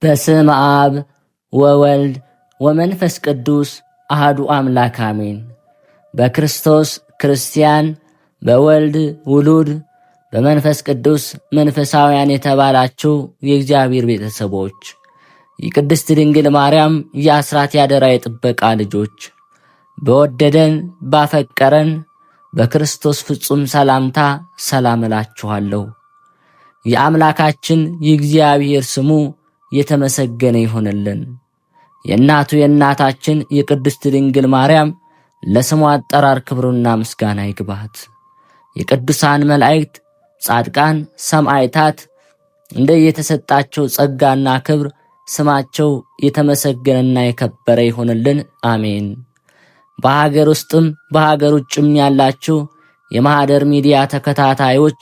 በስመ አብ ወወልድ ወመንፈስ ቅዱስ አሐዱ አምላክ አሜን። በክርስቶስ ክርስቲያን፣ በወልድ ውሉድ፣ በመንፈስ ቅዱስ መንፈሳውያን የተባላችሁ የእግዚአብሔር ቤተሰቦች፣ የቅድስት ድንግል ማርያም የአስራት ያደራ የጥበቃ ልጆች፣ በወደደን ባፈቀረን በክርስቶስ ፍጹም ሰላምታ ሰላም እላችኋለሁ። የአምላካችን የእግዚአብሔር ስሙ የተመሰገነ ይሆንልን። የእናቱ የእናታችን የቅድስት ድንግል ማርያም ለስሙ አጠራር ክብሩና ምስጋና ይግባት። የቅዱሳን መላእክት፣ ጻድቃን፣ ሰማዕታት እንደየተሰጣቸው ጸጋና ክብር ስማቸው የተመሰገነና የከበረ ይሆንልን። አሜን። በሀገር ውስጥም በሀገር ውጭም ያላችሁ የማኅደር ሚዲያ ተከታታዮች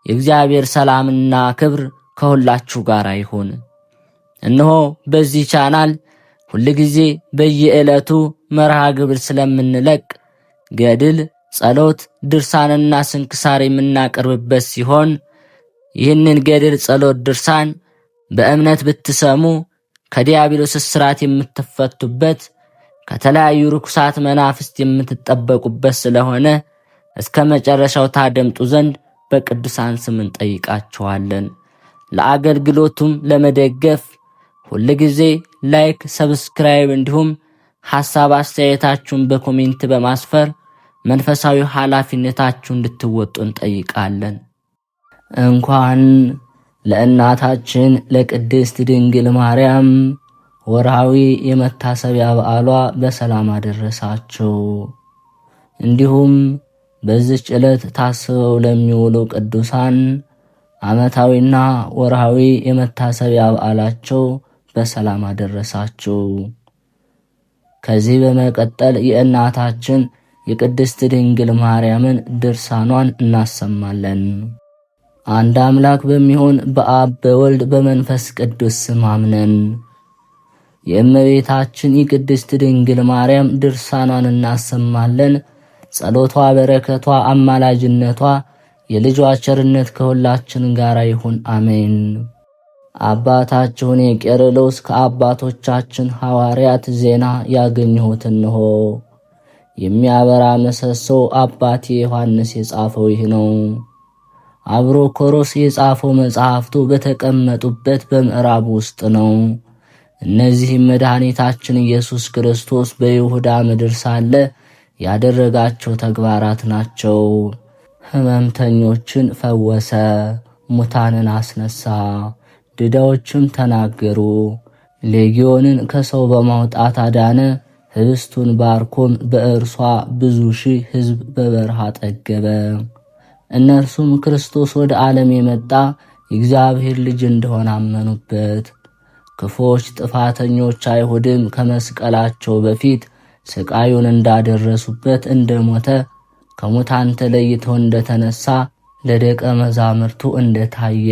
የእግዚአብሔር ሰላምና ክብር ከሁላችሁ ጋር ይሁን። እነሆ በዚህ ቻናል ሁልጊዜ በየዕለቱ መርሃ ግብር ስለምንለቅ ገድል፣ ጸሎት፣ ድርሳንና ስንክሳር የምናቀርብበት ሲሆን ይህንን ገድል፣ ጸሎት፣ ድርሳን በእምነት ብትሰሙ ከዲያብሎስ እስራት የምትፈቱበት ከተለያዩ ርኩሳት መናፍስት የምትጠበቁበት ስለሆነ እስከ መጨረሻው ታደምጡ ዘንድ በቅዱሳን ስም እንጠይቃችኋለን። ለአገልግሎቱም ለመደገፍ ሁልጊዜ ላይክ፣ ሰብስክራይብ እንዲሁም ሐሳብ አስተያየታችሁን በኮሜንት በማስፈር መንፈሳዊ ኃላፊነታችሁን እንድትወጡ እንጠይቃለን። እንኳን ለእናታችን ለቅድስት ድንግል ማርያም ወርሃዊ የመታሰቢያ በዓሏ በሰላም አደረሳችሁ። እንዲሁም በዚች ዕለት ታስበው ለሚውሉ ቅዱሳን ዓመታዊና ወርሃዊ የመታሰቢያ በዓላቸው በሰላም አደረሳችሁ። ከዚህ በመቀጠል የእናታችን የቅድስት ድንግል ማርያምን ድርሳኗን እናሰማለን። አንድ አምላክ በሚሆን በአብ በወልድ በመንፈስ ቅዱስ ስም አምነን የእመቤታችን የቅድስት ድንግል ማርያም ድርሳኗን እናሰማለን። ጸሎቷ፣ በረከቷ፣ አማላጅነቷ፣ የልጇ ቸርነት ከሁላችን ጋር ይሁን፣ አሜን። አባታችሁን የቄርሎስ ከአባቶቻችን ሐዋርያት ዜና ያገኘሁት እንሆ። የሚያበራ ምሰሶ አባቴ ዮሐንስ የጻፈው ይህ ነው። አብሮኮሮስ የጻፈው መጽሐፍቱ በተቀመጡበት በምዕራብ ውስጥ ነው። እነዚህም መድኃኒታችን ኢየሱስ ክርስቶስ በይሁዳ ምድር ሳለ ያደረጋቸው ተግባራት ናቸው። ሕመምተኞችን ፈወሰ፣ ሙታንን አስነሳ፣ ድዳዎችም ተናገሩ፣ ሌጊዮንን ከሰው በማውጣት አዳነ፣ ህብስቱን ባርኮም በእርሷ ብዙ ሺህ ሕዝብ በበረሃ ጠገበ። እነርሱም ክርስቶስ ወደ ዓለም የመጣ የእግዚአብሔር ልጅ እንደሆነ አመኑበት። ክፎች ጥፋተኞች አይሁድም ከመስቀላቸው በፊት ስቃዩን እንዳደረሱበት እንደሞተ ከሙታን ተለይቶ እንደተነሳ ለደቀ መዛሙርቱ እንደታየ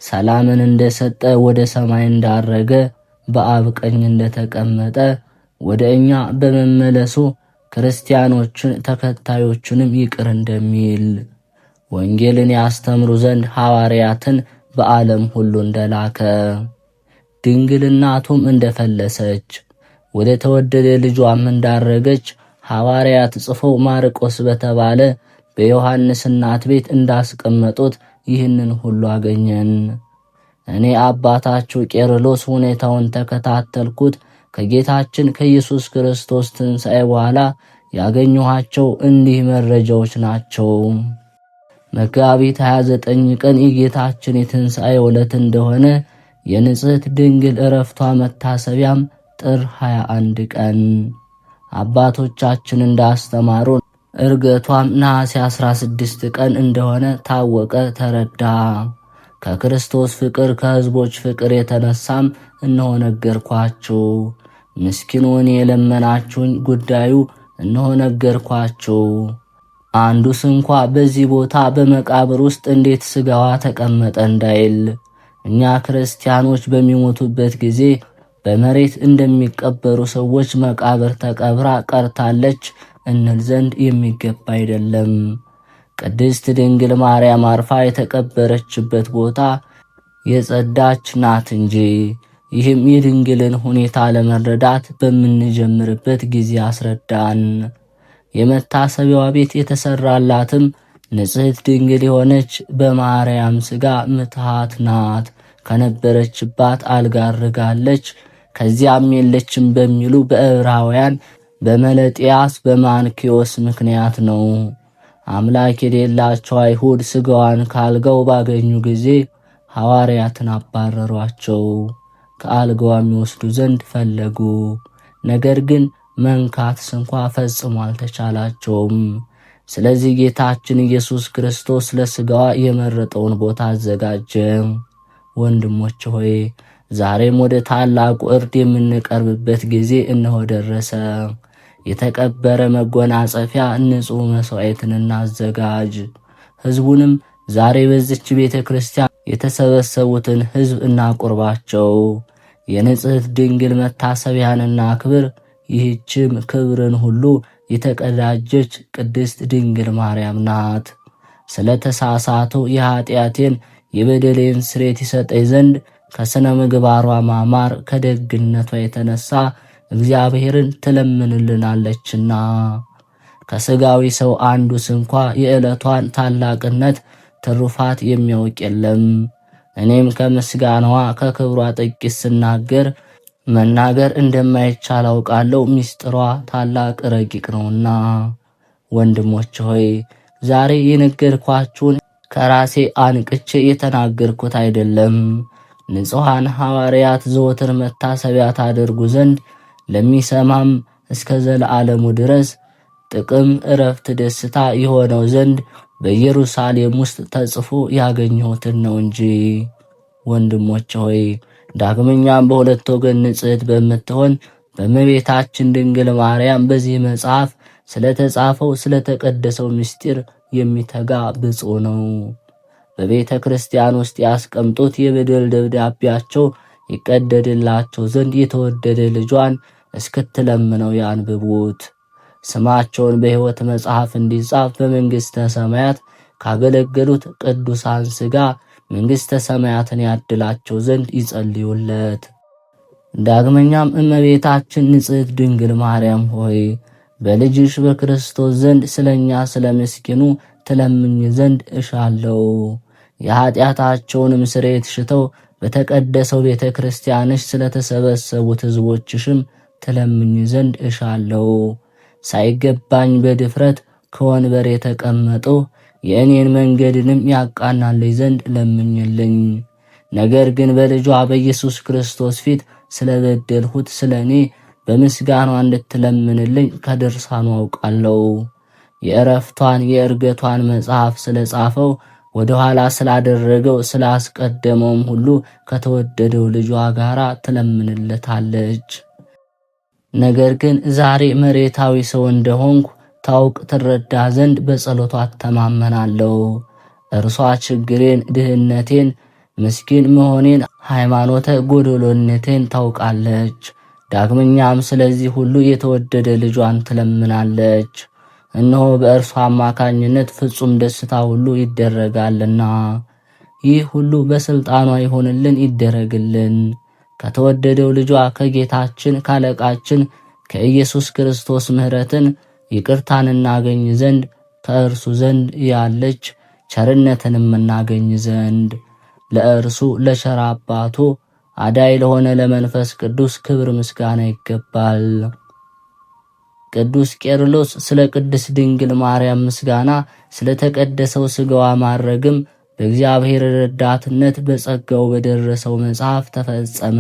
ሰላምን እንደሰጠ ወደ ሰማይ እንዳረገ በአብ ቀኝ እንደተቀመጠ ወደ እኛ በመመለሱ ክርስቲያኖችን ተከታዮቹንም ይቅር እንደሚል ወንጌልን ያስተምሩ ዘንድ ሐዋርያትን በዓለም ሁሉ እንደላከ ድንግልናቱም እንደፈለሰች ወደ ተወደደ ልጇም እንዳረገች ሐዋርያት ጽፈው ማርቆስ በተባለ በዮሐንስ እናት ቤት እንዳስቀመጡት ይህንን ሁሉ አገኘን። እኔ አባታችሁ ቄርሎስ ሁኔታውን ተከታተልኩት። ከጌታችን ከኢየሱስ ክርስቶስ ትንሣኤ በኋላ ያገኘኋቸው እንዲህ መረጃዎች ናቸው። መጋቢት 29 ቀን የጌታችን የትንሣኤ ዕለት እንደሆነ የንጽሕት ድንግል ዕረፍቷ መታሰቢያም ጥር 21 ቀን አባቶቻችን እንዳስተማሩ ዕርገቷም ነሐሴ 16 ቀን እንደሆነ ታወቀ፣ ተረዳ። ከክርስቶስ ፍቅር ከሕዝቦች ፍቅር የተነሳም እነሆ ነገርኳችሁ። ምስኪኑን የለመናችሁኝ ጉዳዩ እነሆ ነገርኳችሁ። አንዱ ስንኳ በዚህ ቦታ በመቃብር ውስጥ እንዴት ሥጋዋ ተቀመጠ እንዳይል እኛ ክርስቲያኖች በሚሞቱበት ጊዜ በመሬት እንደሚቀበሩ ሰዎች መቃብር ተቀብራ ቀርታለች እንል ዘንድ የሚገባ አይደለም። ቅድስት ድንግል ማርያም አርፋ የተቀበረችበት ቦታ የጸዳች ናት እንጂ ይህም የድንግልን ሁኔታ ለመረዳት በምንጀምርበት ጊዜ አስረዳን። የመታሰቢያዋ ቤት የተሰራላትም ንጽሕት ድንግል የሆነች በማርያም ሥጋ ምትሃት ናት። ከነበረችባት አልጋ አርጋለች፣ ከዚያም የለችም በሚሉ በዕብራውያን በመለጢያስ በማንኪዮስ ምክንያት ነው። አምላክ የሌላቸው አይሁድ ሥጋዋን ካልጋው ባገኙ ጊዜ ሐዋርያትን አባረሯቸው። ከአልጋዋም ይወስዱ ዘንድ ፈለጉ። ነገር ግን መንካት ስንኳ ፈጽሞ አልተቻላቸውም። ስለዚህ ጌታችን ኢየሱስ ክርስቶስ ለሥጋዋ የመረጠውን ቦታ አዘጋጀ። ወንድሞች ሆይ ዛሬም ወደ ታላቁ እርድ የምንቀርብበት ጊዜ እነሆ ደረሰ። የተቀበረ መጎናጸፊያ ንጹሕ መሥዋዕትን እናዘጋጅ። ሕዝቡንም ዛሬ በዚች ቤተ ክርስቲያን የተሰበሰቡትን ሕዝብ እናቁርባቸው። የንጽሕት ድንግል መታሰቢያንና ክብር፣ ይህችም ክብርን ሁሉ የተቀዳጀች ቅድስት ድንግል ማርያም ናት። ስለ ተሳሳተው የኀጢአቴን የበደሌን ስሬት ይሰጠኝ ዘንድ ከሥነ ምግባሯ ማማር ከደግነቷ የተነሳ እግዚአብሔርን ትለምንልናለችና ከሥጋዊ ሰው አንዱ ስንኳ የዕለቷን ታላቅነት ትሩፋት የሚያውቅ የለም። እኔም ከምስጋናዋ ከክብሯ ጥቂት ስናገር መናገር እንደማይቻል አውቃለሁ። ምስጢሯ ታላቅ ረቂቅ ነውና። ወንድሞች ሆይ ዛሬ የነገርኳችሁን ከራሴ አንቅቼ የተናገርኩት አይደለም። ንጹሐን ሐዋርያት ዘወትር መታሰቢያ ታደርጉ ዘንድ ለሚሰማም እስከ ዘለዓለሙ ድረስ ጥቅም፣ ዕረፍት፣ ደስታ የሆነው ዘንድ በኢየሩሳሌም ውስጥ ተጽፎ ያገኘሁትን ነው እንጂ። ወንድሞች ሆይ ዳግመኛም በሁለት ወገን ንጽሕት በምትሆን በእመቤታችን ድንግል ማርያም በዚህ መጽሐፍ ስለተጻፈው ስለተቀደሰው ምስጢር የሚተጋ ብፁዕ ነው። በቤተ ክርስቲያን ውስጥ ያስቀምጡት የበደል ደብዳቤያቸው ይቀደድላቸው ዘንድ የተወደደ ልጇን እስክትለምነው ያንብቡት። ስማቸውን በሕይወት መጽሐፍ እንዲጻፍ በመንግሥተ ሰማያት ካገለገሉት ቅዱሳን ሥጋ መንግሥተ ሰማያትን ያድላቸው ዘንድ ይጸልዩለት። ዳግመኛም እመቤታችን ንጽሕት ድንግል ማርያም ሆይ በልጅሽ በክርስቶስ ዘንድ ስለኛ ስለ ምስኪኑ ትለምኝ ዘንድ እሻለሁ። የኀጢአታቸውንም ስርየት ሽተው በተቀደሰው ቤተ ክርስቲያንሽ ስለተሰበሰቡት ሕዝቦችሽም ትለምኝ ዘንድ እሻለሁ። ሳይገባኝ በድፍረት ከወንበር የተቀመጡ የእኔን መንገድንም ያቃናልኝ ዘንድ ለምኝልኝ። ነገር ግን በልጇ በኢየሱስ ክርስቶስ ፊት ስለበደልሁት ስለ እኔ በምስጋኗ እንድትለምንልኝ ከድርሳኑ አውቃለሁ። የዕረፍቷን የዕርገቷን መጽሐፍ ስለጻፈው ወደ ኋላ ስላደረገው ስላስቀደመውም ሁሉ ከተወደደው ልጇ ጋር ትለምንለታለች። ነገር ግን ዛሬ መሬታዊ ሰው እንደሆንኩ ታውቅ ትረዳ ዘንድ በጸሎቷ እተማመናለሁ። እርሷ ችግሬን፣ ድህነቴን፣ ምስኪን መሆኔን፣ ሃይማኖተ ጎደሎነቴን ታውቃለች። ዳግመኛም ስለዚህ ሁሉ የተወደደ ልጇን ትለምናለች። እነሆ በእርሷ አማካኝነት ፍጹም ደስታ ሁሉ ይደረጋልና ይህ ሁሉ በሥልጣኗ ይሆንልን ይደረግልን። ከተወደደው ልጇ ከጌታችን ካለቃችን ከኢየሱስ ክርስቶስ ምሕረትን ይቅርታን እናገኝ ዘንድ ከእርሱ ዘንድ ያለች ቸርነትንም እናገኝ ዘንድ ለእርሱ ለቸር አባቱ አዳይ ለሆነ ለመንፈስ ቅዱስ ክብር ምስጋና ይገባል። ቅዱስ ቄርሎስ ስለ ቅድስት ድንግል ማርያም ምስጋና ስለ ተቀደሰው ሥጋዋ ማድረግም በእግዚአብሔር ረዳትነት በጸጋው በደረሰው መጽሐፍ ተፈጸመ።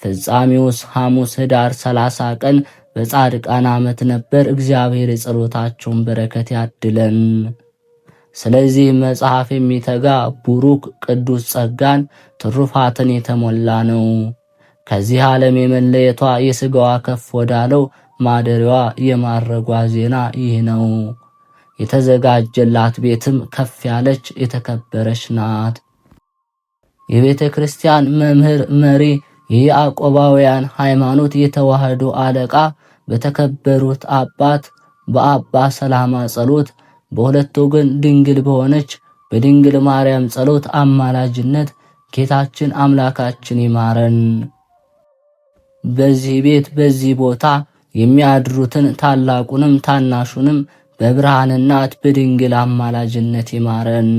ፍጻሜውስ ሐሙስ ኅዳር 30 ቀን በጻድቃን ዓመት ነበር። እግዚአብሔር የጸሎታቸውን በረከት ያድለን። ስለዚህ መጽሐፍ የሚተጋ ቡሩክ ቅዱስ ጸጋን ትሩፋትን የተሞላ ነው። ከዚህ ዓለም የመለየቷ የሥጋዋ ከፍ ወዳለው ማደሪያዋ የማረጓ ዜና ይህ ነው። የተዘጋጀላት ቤትም ከፍ ያለች የተከበረች ናት። የቤተ ክርስቲያን መምህር መሪ፣ የያዕቆባውያን ሃይማኖት የተዋህዶ አለቃ በተከበሩት አባት በአባ ሰላማ ጸሎት በሁለት ወገን ድንግል በሆነች በድንግል ማርያም ጸሎት አማላጅነት ጌታችን አምላካችን ይማረን። በዚህ ቤት በዚህ ቦታ የሚያድሩትን ታላቁንም ታናሹንም በብርሃን እናት በድንግል አማላጅነት ይማረን።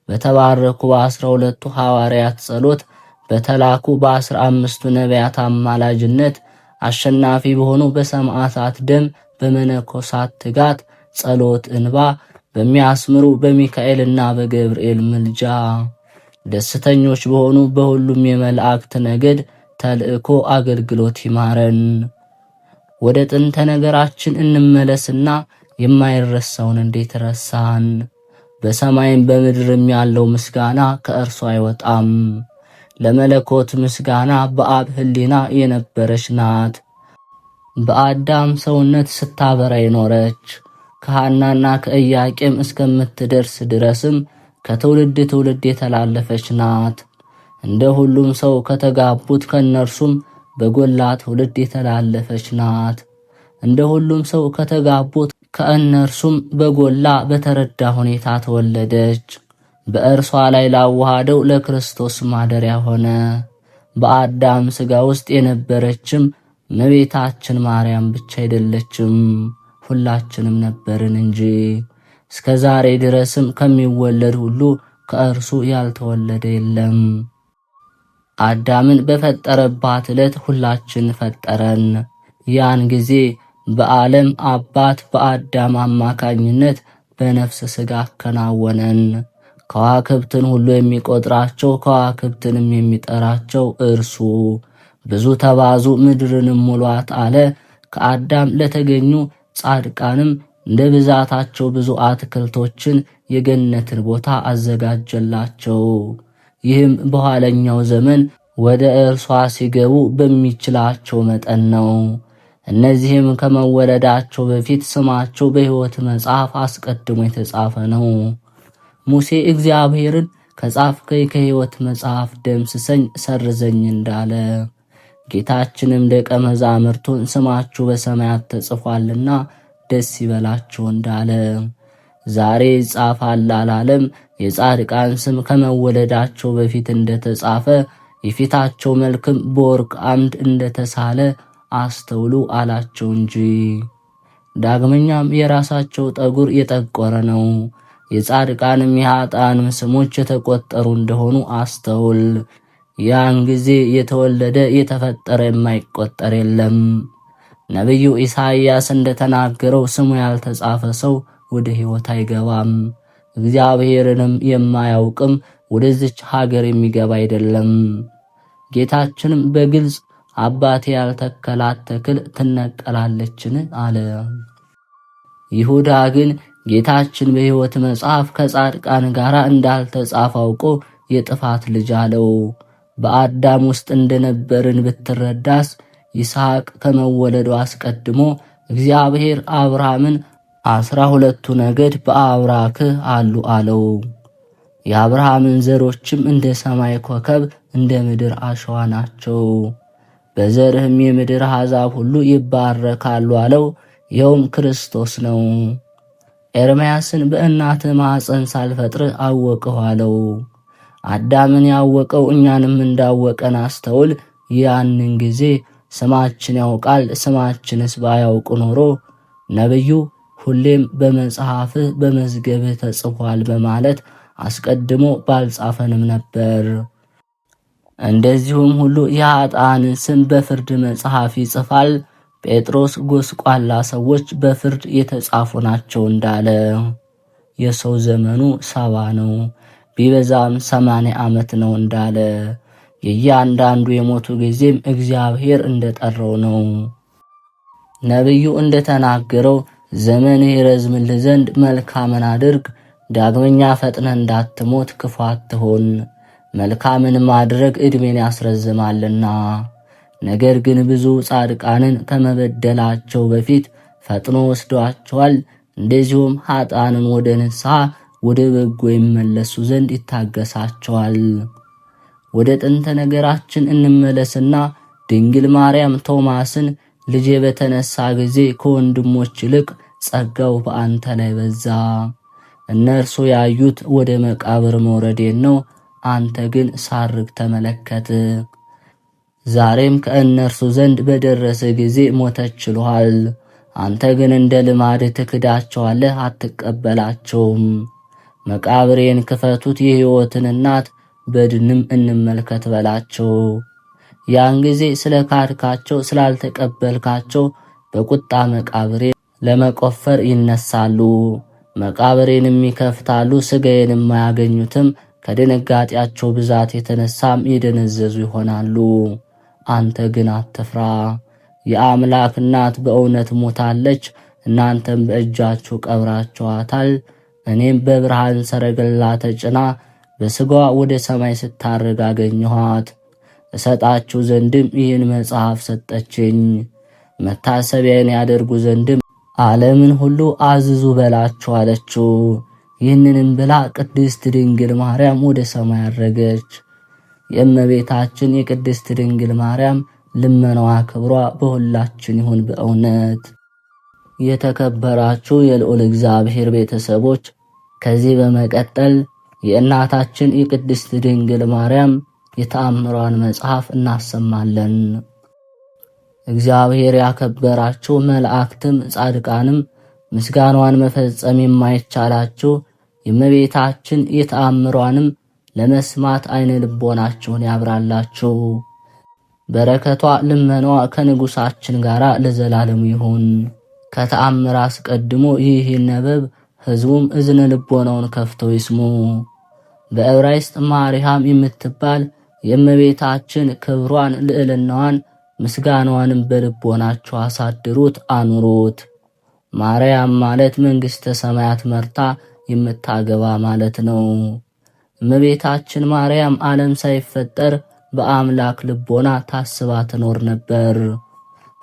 በተባረኩ በ12ቱ ሐዋርያት ጸሎት በተላኩ በ15ቱ ነቢያት አማላጅነት አሸናፊ በሆኑ በሰማዕታት ደም በመነኮሳት ትጋት ጸሎት እንባ በሚያስምሩ በሚካኤልና በገብርኤል ምልጃ ደስተኞች በሆኑ በሁሉም የመላእክት ነገድ ተልእኮ አገልግሎት ይማረን። ወደ ጥንተ ነገራችን እንመለስና የማይረሳውን እንዴት ረሳን? በሰማይም በምድርም ያለው ምስጋና ከእርሱ አይወጣም። ለመለኮት ምስጋና በአብ ሕሊና የነበረች ናት። በአዳም ሰውነት ስታበራ የኖረች ከሐናና ከኢያቄም እስከምትደርስ ድረስም ከትውልድ ትውልድ የተላለፈች ናት። እንደ ሁሉም ሰው ከተጋቡት ከነርሱም በጎላ ትውልድ የተላለፈች ናት። እንደ ሁሉም ሰው ከተጋቡት ከእነርሱም በጎላ በተረዳ ሁኔታ ተወለደች። በእርሷ ላይ ላዋሃደው ለክርስቶስ ማደሪያ ሆነ። በአዳም ሥጋ ውስጥ የነበረችም እመቤታችን ማርያም ብቻ አይደለችም፣ ሁላችንም ነበርን እንጂ። እስከ ዛሬ ድረስም ከሚወለድ ሁሉ ከእርሱ ያልተወለደ የለም። አዳምን በፈጠረባት ዕለት ሁላችን ፈጠረን። ያን ጊዜ በዓለም አባት በአዳም አማካኝነት በነፍስ ሥጋ አከናወነን። ከዋክብትን ሁሉ የሚቆጥራቸው ከዋክብትንም የሚጠራቸው እርሱ ብዙ ተባዙ ምድርንም ሙሏት አለ። ከአዳም ለተገኙ ጻድቃንም እንደ ብዛታቸው ብዙ አትክልቶችን የገነትን ቦታ አዘጋጀላቸው። ይህም በኋለኛው ዘመን ወደ እርሷ ሲገቡ በሚችላቸው መጠን ነው። እነዚህም ከመወለዳቸው በፊት ስማቸው በሕይወት መጽሐፍ አስቀድሞ የተጻፈ ነው። ሙሴ እግዚአብሔርን ከጻፍከኝ ከሕይወት መጽሐፍ ደምስሰኝ ሰርዘኝ እንዳለ፣ ጌታችንም ደቀ መዛሙርቱን ስማችሁ በሰማያት ተጽፏልና ደስ ይበላችሁ እንዳለ፣ ዛሬ ይጻፋል አላለም። የጻድቃን ስም ከመወለዳቸው በፊት እንደተጻፈ የፊታቸው መልክም በወርቅ አምድ እንደተሳለ አስተውሉ አላቸው እንጂ። ዳግመኛም የራሳቸው ጠጉር የጠቆረ ነው። የጻድቃንም የኃጥአንም ስሞች የተቆጠሩ እንደሆኑ አስተውል። ያን ጊዜ የተወለደ የተፈጠረ የማይቆጠር የለም። ነቢዩ ኢሳይያስ እንደተናገረው ስሙ ያልተጻፈ ሰው ወደ ሕይወት አይገባም፣ እግዚአብሔርንም የማያውቅም ወደዚች ሀገር የሚገባ አይደለም። ጌታችንም በግልጽ አባቴ ያልተከላት ተክል ትነቀላለችን አለ። ይሁዳ ግን ጌታችን በሕይወት መጽሐፍ ከጻድቃን ጋር እንዳልተጻፈ አውቆ የጥፋት ልጅ አለው። በአዳም ውስጥ እንደነበርን ብትረዳስ ይስሐቅ ከመወለዱ አስቀድሞ እግዚአብሔር አብርሃምን 12ቱ ነገድ በአብራክህ አሉ አለው። የአብርሃምን ዘሮችም እንደ ሰማይ ኮከብ እንደ ምድር አሸዋ ናቸው። በዘርህም የምድር አሕዛብ ሁሉ ይባረካሉ አለው። ይኸውም ክርስቶስ ነው። ኤርምያስን በእናትህ ማኅፀን ሳልፈጥር አወቅሁ አለው። አዳምን ያወቀው እኛንም እንዳወቀን አስተውል። ያንን ጊዜ ስማችን ያውቃል። ስማችንስ ባያውቅ ኖሮ ነቢዩ ሁሌም በመጽሐፍህ በመዝገብህ ተጽፏል በማለት አስቀድሞ ባልጻፈንም ነበር። እንደዚሁም ሁሉ የኃጥአንን ስም በፍርድ መጽሐፍ ይጽፋል። ጴጥሮስ ጎስቋላ ሰዎች በፍርድ የተጻፉ ናቸው እንዳለ የሰው ዘመኑ 70 ነው ቢበዛም 80 ዓመት ነው እንዳለ የእያንዳንዱ የሞቱ ጊዜም እግዚአብሔር እንደጠራው ነው። ነቢዩ እንደተናገረው ዘመንህ ይረዝምልህ ዘንድ መልካምን አድርግ፣ ዳግመኛ ፈጥነህ እንዳትሞት ክፉ አትሆን። መልካምን ማድረግ ዕድሜን ያስረዝማልና። ነገር ግን ብዙ ጻድቃንን ከመበደላቸው በፊት ፈጥኖ ወስዷቸዋል። እንደዚሁም ኃጥአንን ወደ ንስሐ ወደ በጎ ይመለሱ ዘንድ ይታገሳቸዋል። ወደ ጥንተ ነገራችን እንመለስና ድንግል ማርያም ቶማስን ልጄ በተነሳ ጊዜ ከወንድሞች ይልቅ ጸጋው በአንተ ላይ በዛ፣ እነርሱ ያዩት ወደ መቃብር መውረዴን ነው፣ አንተ ግን ሳርግ ተመለከት። ዛሬም ከእነርሱ ዘንድ በደረሰ ጊዜ ሞተችልሃል። አንተ ግን እንደ ልማድህ ትክዳቸዋለህ፣ አትቀበላቸውም። መቃብሬን ክፈቱት፣ የሕይወትን እናት በድንም እንመልከት በላቸው። ያን ጊዜ ስለ ካድካቸው ስላልተቀበልካቸው በቁጣ መቃብሬን ለመቆፈር ይነሳሉ። መቃብሬንም ይከፍታሉ፣ ሥጋዬንም አያገኙትም። ከድንጋጤያቸው ብዛት የተነሳም የደነዘዙ ይሆናሉ። አንተ ግን አትፍራ፣ የአምላክ እናት በእውነት ሞታለች፣ እናንተም በእጃችሁ ቀብራችኋታል። እኔም በብርሃን ሰረገላ ተጭና በሥጋዋ ወደ ሰማይ ስታርግ አገኘኋት። እሰጣችሁ ዘንድም ይህን መጽሐፍ ሰጠችኝ፣ መታሰቢያን ያደርጉ ዘንድም ዓለምን ሁሉ አዝዙ በላችሁ አለችው። ይህንንም ብላ ቅድስት ድንግል ማርያም ወደ ሰማይ አረገች። የእመቤታችን የቅድስት ድንግል ማርያም ልመናዋ ክብሯ በሁላችን ይሁን በእውነት። የተከበራችሁ የልዑል እግዚአብሔር ቤተሰቦች፣ ከዚህ በመቀጠል የእናታችን የቅድስት ድንግል ማርያም የተአምሯን መጽሐፍ እናሰማለን። እግዚአብሔር ያከበራችሁ መላእክትም ጻድቃንም ምስጋናዋን መፈጸም የማይቻላችሁ የእመቤታችን የተአምሯንም ለመስማት አይነ ልቦናችሁን ያብራላችሁ። በረከቷ ልመናዋ ከንጉሳችን ጋር ለዘላለሙ ይሁን። ከተአምር አስቀድሞ ይህ ይነበብ፣ ሕዝቡም እዝነ ልቦናውን ከፍተው ይስሙ። በዕብራይስጥ ማርያም የምትባል የእመቤታችን ክብሯን ልዕልናዋን ምስጋናዋንም በልቦናችሁ አሳድሩት አኑሩት። ማርያም ማለት መንግሥተ ሰማያት መርታ የምታገባ ማለት ነው። እመቤታችን ማርያም ዓለም ሳይፈጠር በአምላክ ልቦና ታስባ ትኖር ነበር።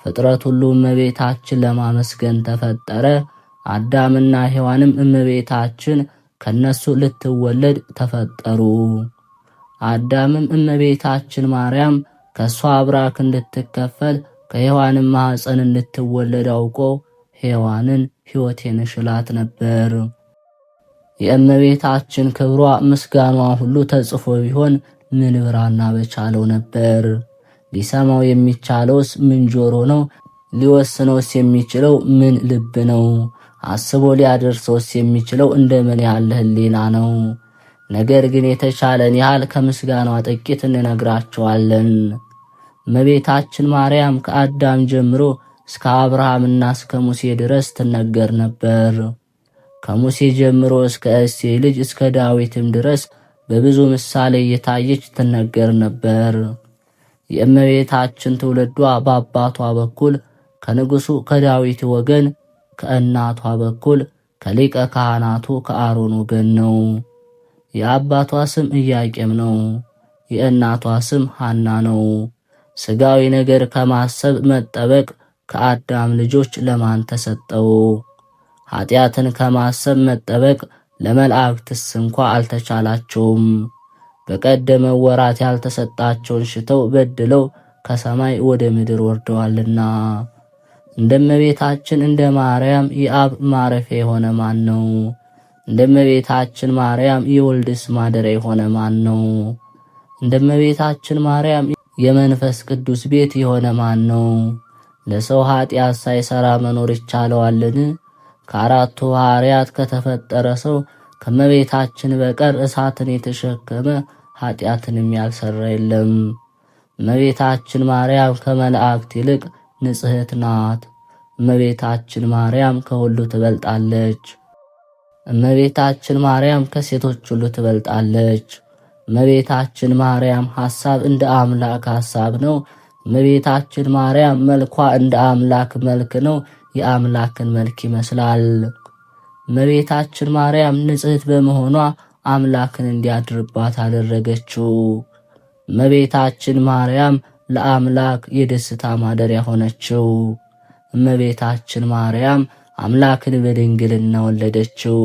ፍጥረት ሁሉ እመቤታችን ለማመስገን ተፈጠረ። አዳምና ሔዋንም እመቤታችን ከነሱ ልትወለድ ተፈጠሩ። አዳምም እመቤታችን ማርያም ከሷ አብራክ እንድትከፈል ከሔዋንም ማኅፀን እንድትወለድ አውቆ ሔዋንን ሕይወቴን ሽላት ነበር። የእመቤታችን ክብሯ ምስጋኗ ሁሉ ተጽፎ ቢሆን ምን ብራና በቻለው ነበር። ሊሰማው የሚቻለውስ ምን ጆሮ ነው? ሊወስነውስ የሚችለው ምን ልብ ነው? አስቦ ሊያደርሰውስ የሚችለው እንደምን ያለ ሕሊና ነው? ነገር ግን የተቻለን ያህል ከምስጋኗ ጥቂት እንነግራቸዋለን። እመቤታችን ማርያም ከአዳም ጀምሮ እስከ አብርሃምና እስከ ሙሴ ድረስ ትነገር ነበር። ከሙሴ ጀምሮ እስከ እሴይ ልጅ እስከ ዳዊትም ድረስ በብዙ ምሳሌ እየታየች ትነገር ነበር። የእመቤታችን ትውልዷ በአባቷ በኩል ከንጉሡ ከዳዊት ወገን፣ ከእናቷ በኩል ከሊቀ ካህናቱ ከአሮን ወገን ነው። የአባቷ ስም ኢያቄም ነው። የእናቷ ስም ሐና ነው። ሥጋዊ ነገር ከማሰብ መጠበቅ ከአዳም ልጆች ለማን ተሰጠው? ኃጢአትን ከማሰብ መጠበቅ ለመላእክትስ እንኳ አልተቻላቸውም። በቀደመ ወራት ያልተሰጣቸውን ሽተው በድለው ከሰማይ ወደ ምድር ወርደዋልና። እንደ እመቤታችን እንደ ማርያም የአብ ማረፊያ የሆነ ማን ነው? እንደ እመቤታችን ማርያም የወልድስ ማደሪያ የሆነ ማን ነው? እንደ እመቤታችን ማርያም የመንፈስ ቅዱስ ቤት የሆነ ማን ነው? ለሰው ኃጢአት ሳይሰራ መኖር ይቻለዋልን? ከአራቱ ሐዋርያት ከተፈጠረ ሰው ከእመቤታችን በቀር እሳትን የተሸከመ ኃጢአትንም ያልሰራ የለም። እመቤታችን ማርያም ከመላእክት ይልቅ ንጽሕት ናት። እመቤታችን ማርያም ከሁሉ ትበልጣለች። እመቤታችን ማርያም ከሴቶች ሁሉ ትበልጣለች። እመቤታችን ማርያም ሐሳብ እንደ አምላክ ሐሳብ ነው። እመቤታችን ማርያም መልኳ እንደ አምላክ መልክ ነው። የአምላክን መልክ ይመስላል። እመቤታችን ማርያም ንጽሕት በመሆኗ አምላክን እንዲያድርባት አደረገችው። እመቤታችን ማርያም ለአምላክ የደስታ ማደሪያ ሆነችው። እመቤታችን ማርያም አምላክን በድንግልና ወለደችው።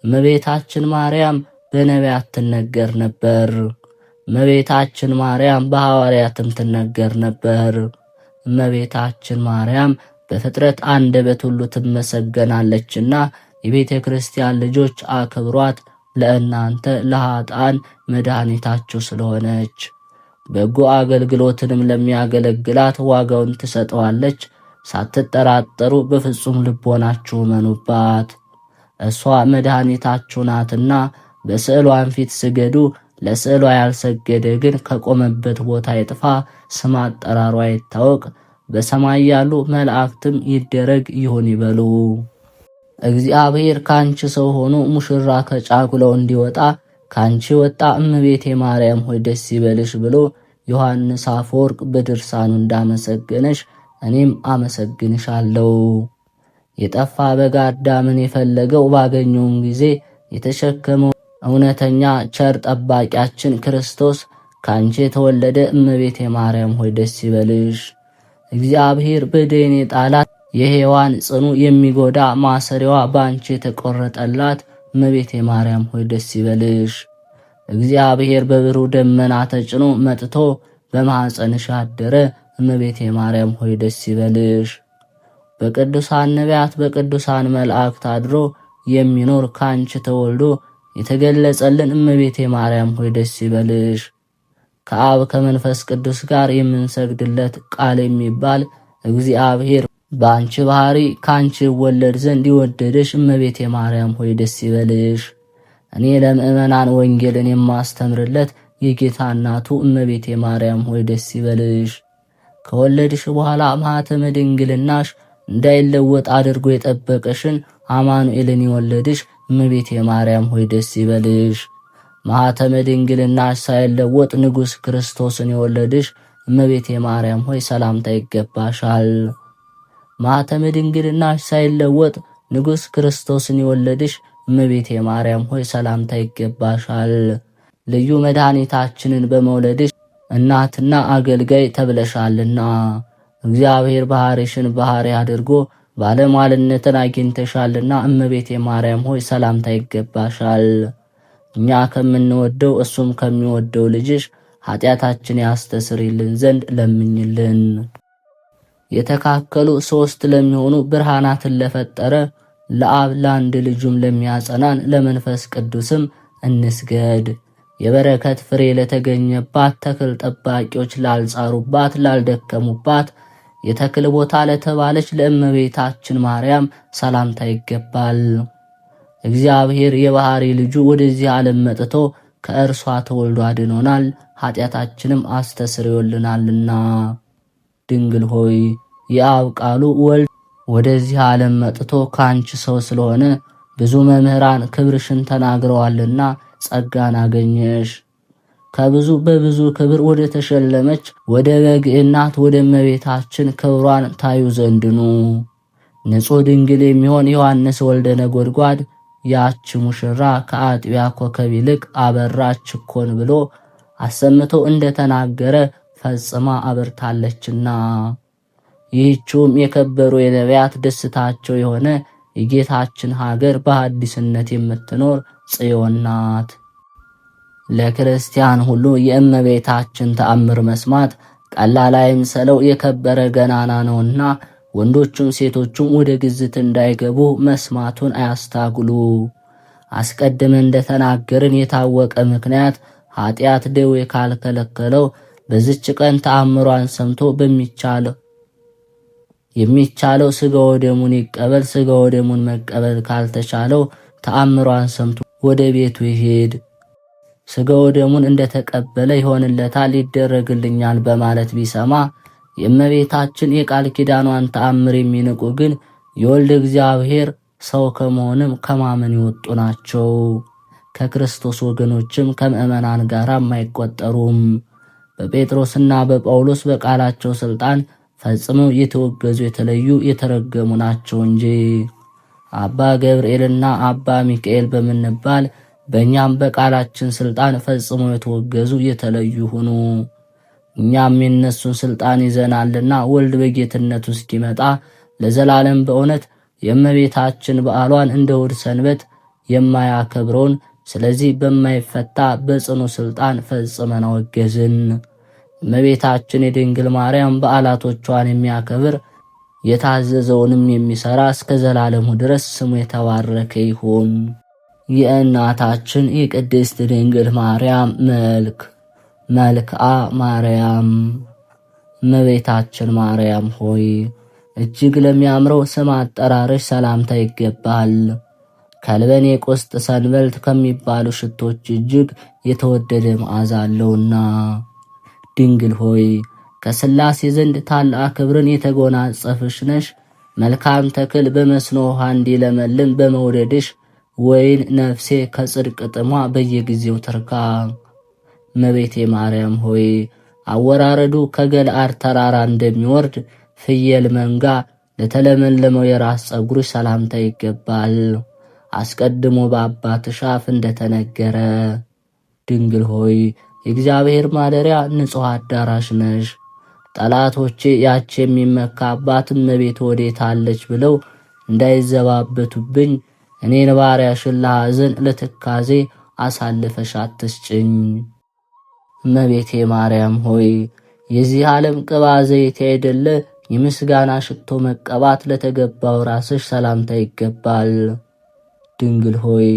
እመቤታችን ማርያም በነቢያት ትነገር ነበር። እመቤታችን ማርያም በሐዋርያትም ትነገር ነበር። እመቤታችን ማርያም በፍጥረት አንደበት ሁሉ ትመሰገናለችና የቤተ ክርስቲያን ልጆች አክብሯት፣ ለእናንተ ለኃጥአን መድኃኒታችሁ ስለሆነች በጎ አገልግሎትንም ለሚያገለግላት ዋጋውን ትሰጠዋለች። ሳትጠራጠሩ በፍጹም ልቦናችሁ እመኑባት። እሷ መድኃኒታችሁ ናትና በስዕሏን ፊት ስገዱ። ለስዕሏ ያልሰገደ ግን ከቆመበት ቦታ ይጥፋ፣ ስም አጠራሯ ይታወቅ፣ በሰማይ ያሉ መላእክትም ይደረግ ይሁን ይበሉ። እግዚአብሔር ካንቺ ሰው ሆኖ ሙሽራ ከጫጉላው እንዲወጣ ካንቺ ወጣ እመቤቴ ማርያም ሆይ ደስ ይበልሽ ብሎ ዮሐንስ አፈወርቅ በድርሳኑ እንዳመሰገነሽ እኔም አመሰግንሻለሁ። የጠፋ በግ አዳምን የፈለገው ባገኘውም ጊዜ የተሸከመው እውነተኛ ቸር ጠባቂያችን ክርስቶስ ካንቺ የተወለደ እመቤቴ ማርያም ሆይ ደስ ይበልሽ። እግዚአብሔር በደይን የጣላት የሔዋን ጽኑ የሚጎዳ ማሰሪያዋ ባንቺ የተቆረጠላት እመቤቴ ማርያም ሆይ ደስ ይበልሽ። እግዚአብሔር በብሩህ ደመና ተጭኖ መጥቶ በማኅፀንሽ አደረ እመቤቴ ማርያም ሆይ ደስ ይበልሽ። በቅዱሳን ነቢያት በቅዱሳን መላእክት አድሮ የሚኖር ካንቺ ተወልዶ የተገለጸልን እመቤቴ ማርያም ሆይ ደስ ይበልሽ። ከአብ ከመንፈስ ቅዱስ ጋር የምንሰግድለት ቃል የሚባል እግዚአብሔር በአንቺ ባህሪ ካንቺ ወለድ ዘንድ ይወደደሽ እመቤቴ ማርያም ሆይ ደስ ይበልሽ። እኔ ለምእመናን ወንጌልን የማስተምርለት የጌታ እናቱ እመቤቴ ማርያም ሆይ ደስ ይበልሽ። ከወለድሽ በኋላ ማኅተመ ድንግልናሽ እንዳይለወጥ አድርጎ የጠበቀሽን አማኑኤልን የወለድሽ እመቤቴ ማርያም ሆይ ደስ ይበልሽ። ማኅተመ ድንግልናሽ ሳይለወጥ ንጉሥ ክርስቶስን የወለድሽ እመቤቴ ማርያም ሆይ ሰላምታ ይገባሻል። ማኅተመ ድንግልናሽ ሳይለወጥ ንጉሥ ክርስቶስን የወለድሽ እመቤቴ ማርያም ሆይ ሰላምታ ይገባሻል። ልዩ መድኃኒታችንን በመውለድሽ እናትና አገልጋይ ተብለሻልና እግዚአብሔር ባሕርሽን ባሕሪ አድርጎ ባለሟልነትን አግኝተሻልና እመቤቴ ማርያም ሆይ ሰላምታ ይገባሻል። እኛ ከምንወደው እሱም ከሚወደው ልጅሽ ኃጢአታችን ያስተሰርይልን ዘንድ ለምኝልን። የተካከሉ ሦስት ለሚሆኑ ብርሃናትን ለፈጠረ ለአብ ለአንድ ልጁም ለሚያጸናን ለመንፈስ ቅዱስም እንስገድ። የበረከት ፍሬ ለተገኘባት ተክል ጠባቂዎች ላልጻሩባት ላልደከሙባት የተክል ቦታ ለተባለች ለእመቤታችን ማርያም ሰላምታ ይገባል። እግዚአብሔር የባሕሪ ልጁ ወደዚህ ዓለም መጥቶ ከእርሷ ተወልዶ አድኖናል፣ ኃጢአታችንም አስተስርዮልናልና። ድንግል ሆይ የአብ ቃሉ ወልድ ወደዚህ ዓለም መጥቶ ካንቺ ሰው ስለሆነ ብዙ መምህራን ክብርሽን ተናግረዋልና ጸጋን አገኘሽ። ከብዙ በብዙ ክብር ወደ ተሸለመች ወደ በግ እናት ወደ እመቤታችን ክብሯን ታዩ ዘንድኑ። ንጹሕ ድንግል የሚሆን ዮሐንስ ወልደ ነጎድጓድ ያች ሙሽራ ከአጥቢያ ኮከብ ይልቅ አበራች እኮን ብሎ አሰምቶ እንደተናገረ ፈጽማ አበርታለችና ይህችውም የከበሩ የነቢያት ደስታቸው የሆነ የጌታችን ሀገር በአዲስነት የምትኖር ጽዮን ናት። ለክርስቲያን ሁሉ የእመቤታችን ተአምር መስማት ቀላል አይምሰለው፣ የከበረ ገናና ነውና ወንዶቹም ሴቶቹም ወደ ግዝት እንዳይገቡ መስማቱን አያስታጉሉ። አስቀድመን እንደተናገርን የታወቀ ምክንያት ኃጢአት ደዌ ካልከለከለው በዚች ቀን ተአምሯን ሰምቶ የሚቻለው ሥጋ ወደሙን ይቀበል። ሥጋ ወደሙን መቀበል ካልተቻለው ተአምሯን ሰምቶ ወደ ቤቱ ይሄድ። ሥጋ ወደሙን እንደተቀበለ ይሆንለታል፣ ይደረግልኛል በማለት ቢሰማ የእመቤታችን የቃል ኪዳኗን ተአምር የሚንቁ ግን የወልድ እግዚአብሔር ሰው ከመሆንም ከማመን የወጡ ናቸው። ከክርስቶስ ወገኖችም ከምእመናን ጋር አይቆጠሩም። በጴጥሮስና በጳውሎስ በቃላቸው ሥልጣን ፈጽመው የተወገዙ የተለዩ የተረገሙ ናቸው እንጂ አባ ገብርኤልና አባ ሚካኤል በምንባል በእኛም በቃላችን ሥልጣን ፈጽመው የተወገዙ የተለዩ ሁኑ። እኛም የነሱን ሥልጣን ይዘናልና ወልድ በጌትነቱ እስኪመጣ ለዘላለም በእውነት የእመቤታችን በዓሏን እንደ እሑድ ሰንበት የማያከብረውን ስለዚህ በማይፈታ በጽኑ ሥልጣን ፈጽመን አወገዝን። እመቤታችን የድንግል ማርያም በዓላቶቿን የሚያከብር የታዘዘውንም የሚሠራ እስከ ዘላለሙ ድረስ ስሙ የተባረከ ይሁን። የእናታችን የቅድስት ድንግል ማርያም መልክዓ ማርያም። እመቤታችን ማርያም ሆይ እጅግ ለሚያምረው ስም አጠራርሽ ሰላምታ ይገባል። ከልበኔ ቆስጥ ሰንበልት ከሚባሉ ሽቶች እጅግ የተወደደ መዓዛ አለውና። ድንግል ሆይ ከሥላሴ ዘንድ ታላቅ ክብርን የተጎናጸፍሽ ነሽ። መልካም ተክል በመስኖ ውሃ እንዲለመልም በመውደድሽ ወይን ነፍሴ ከጽድቅ ጥሟ በየጊዜው ትርካ። እመቤቴ ማርያም ሆይ አወራረዱ ከገልአድ ተራራ እንደሚወርድ ፍየል መንጋ ለተለመለመው የራስ ጸጉርሽ ሰላምታ ይገባል። አስቀድሞ በአባትሽ አፍ እንደተነገረ። ድንግል ሆይ የእግዚአብሔር ማደሪያ ንጹሕ አዳራሽ ነሽ። ጠላቶቼ ያች የሚመካባት እመቤት ወዴት አለች ብለው እንዳይዘባበቱብኝ እኔን ባሪያሽን ለሐዘን ለትካዜ አሳልፈሽ አትስጭኝ። እመቤቴ ማርያም ሆይ የዚህ ዓለም ቅባ ዘይት አይደለ የምስጋና ሽቶ መቀባት ለተገባው ራስሽ ሰላምታ ይገባል። ድንግል ሆይ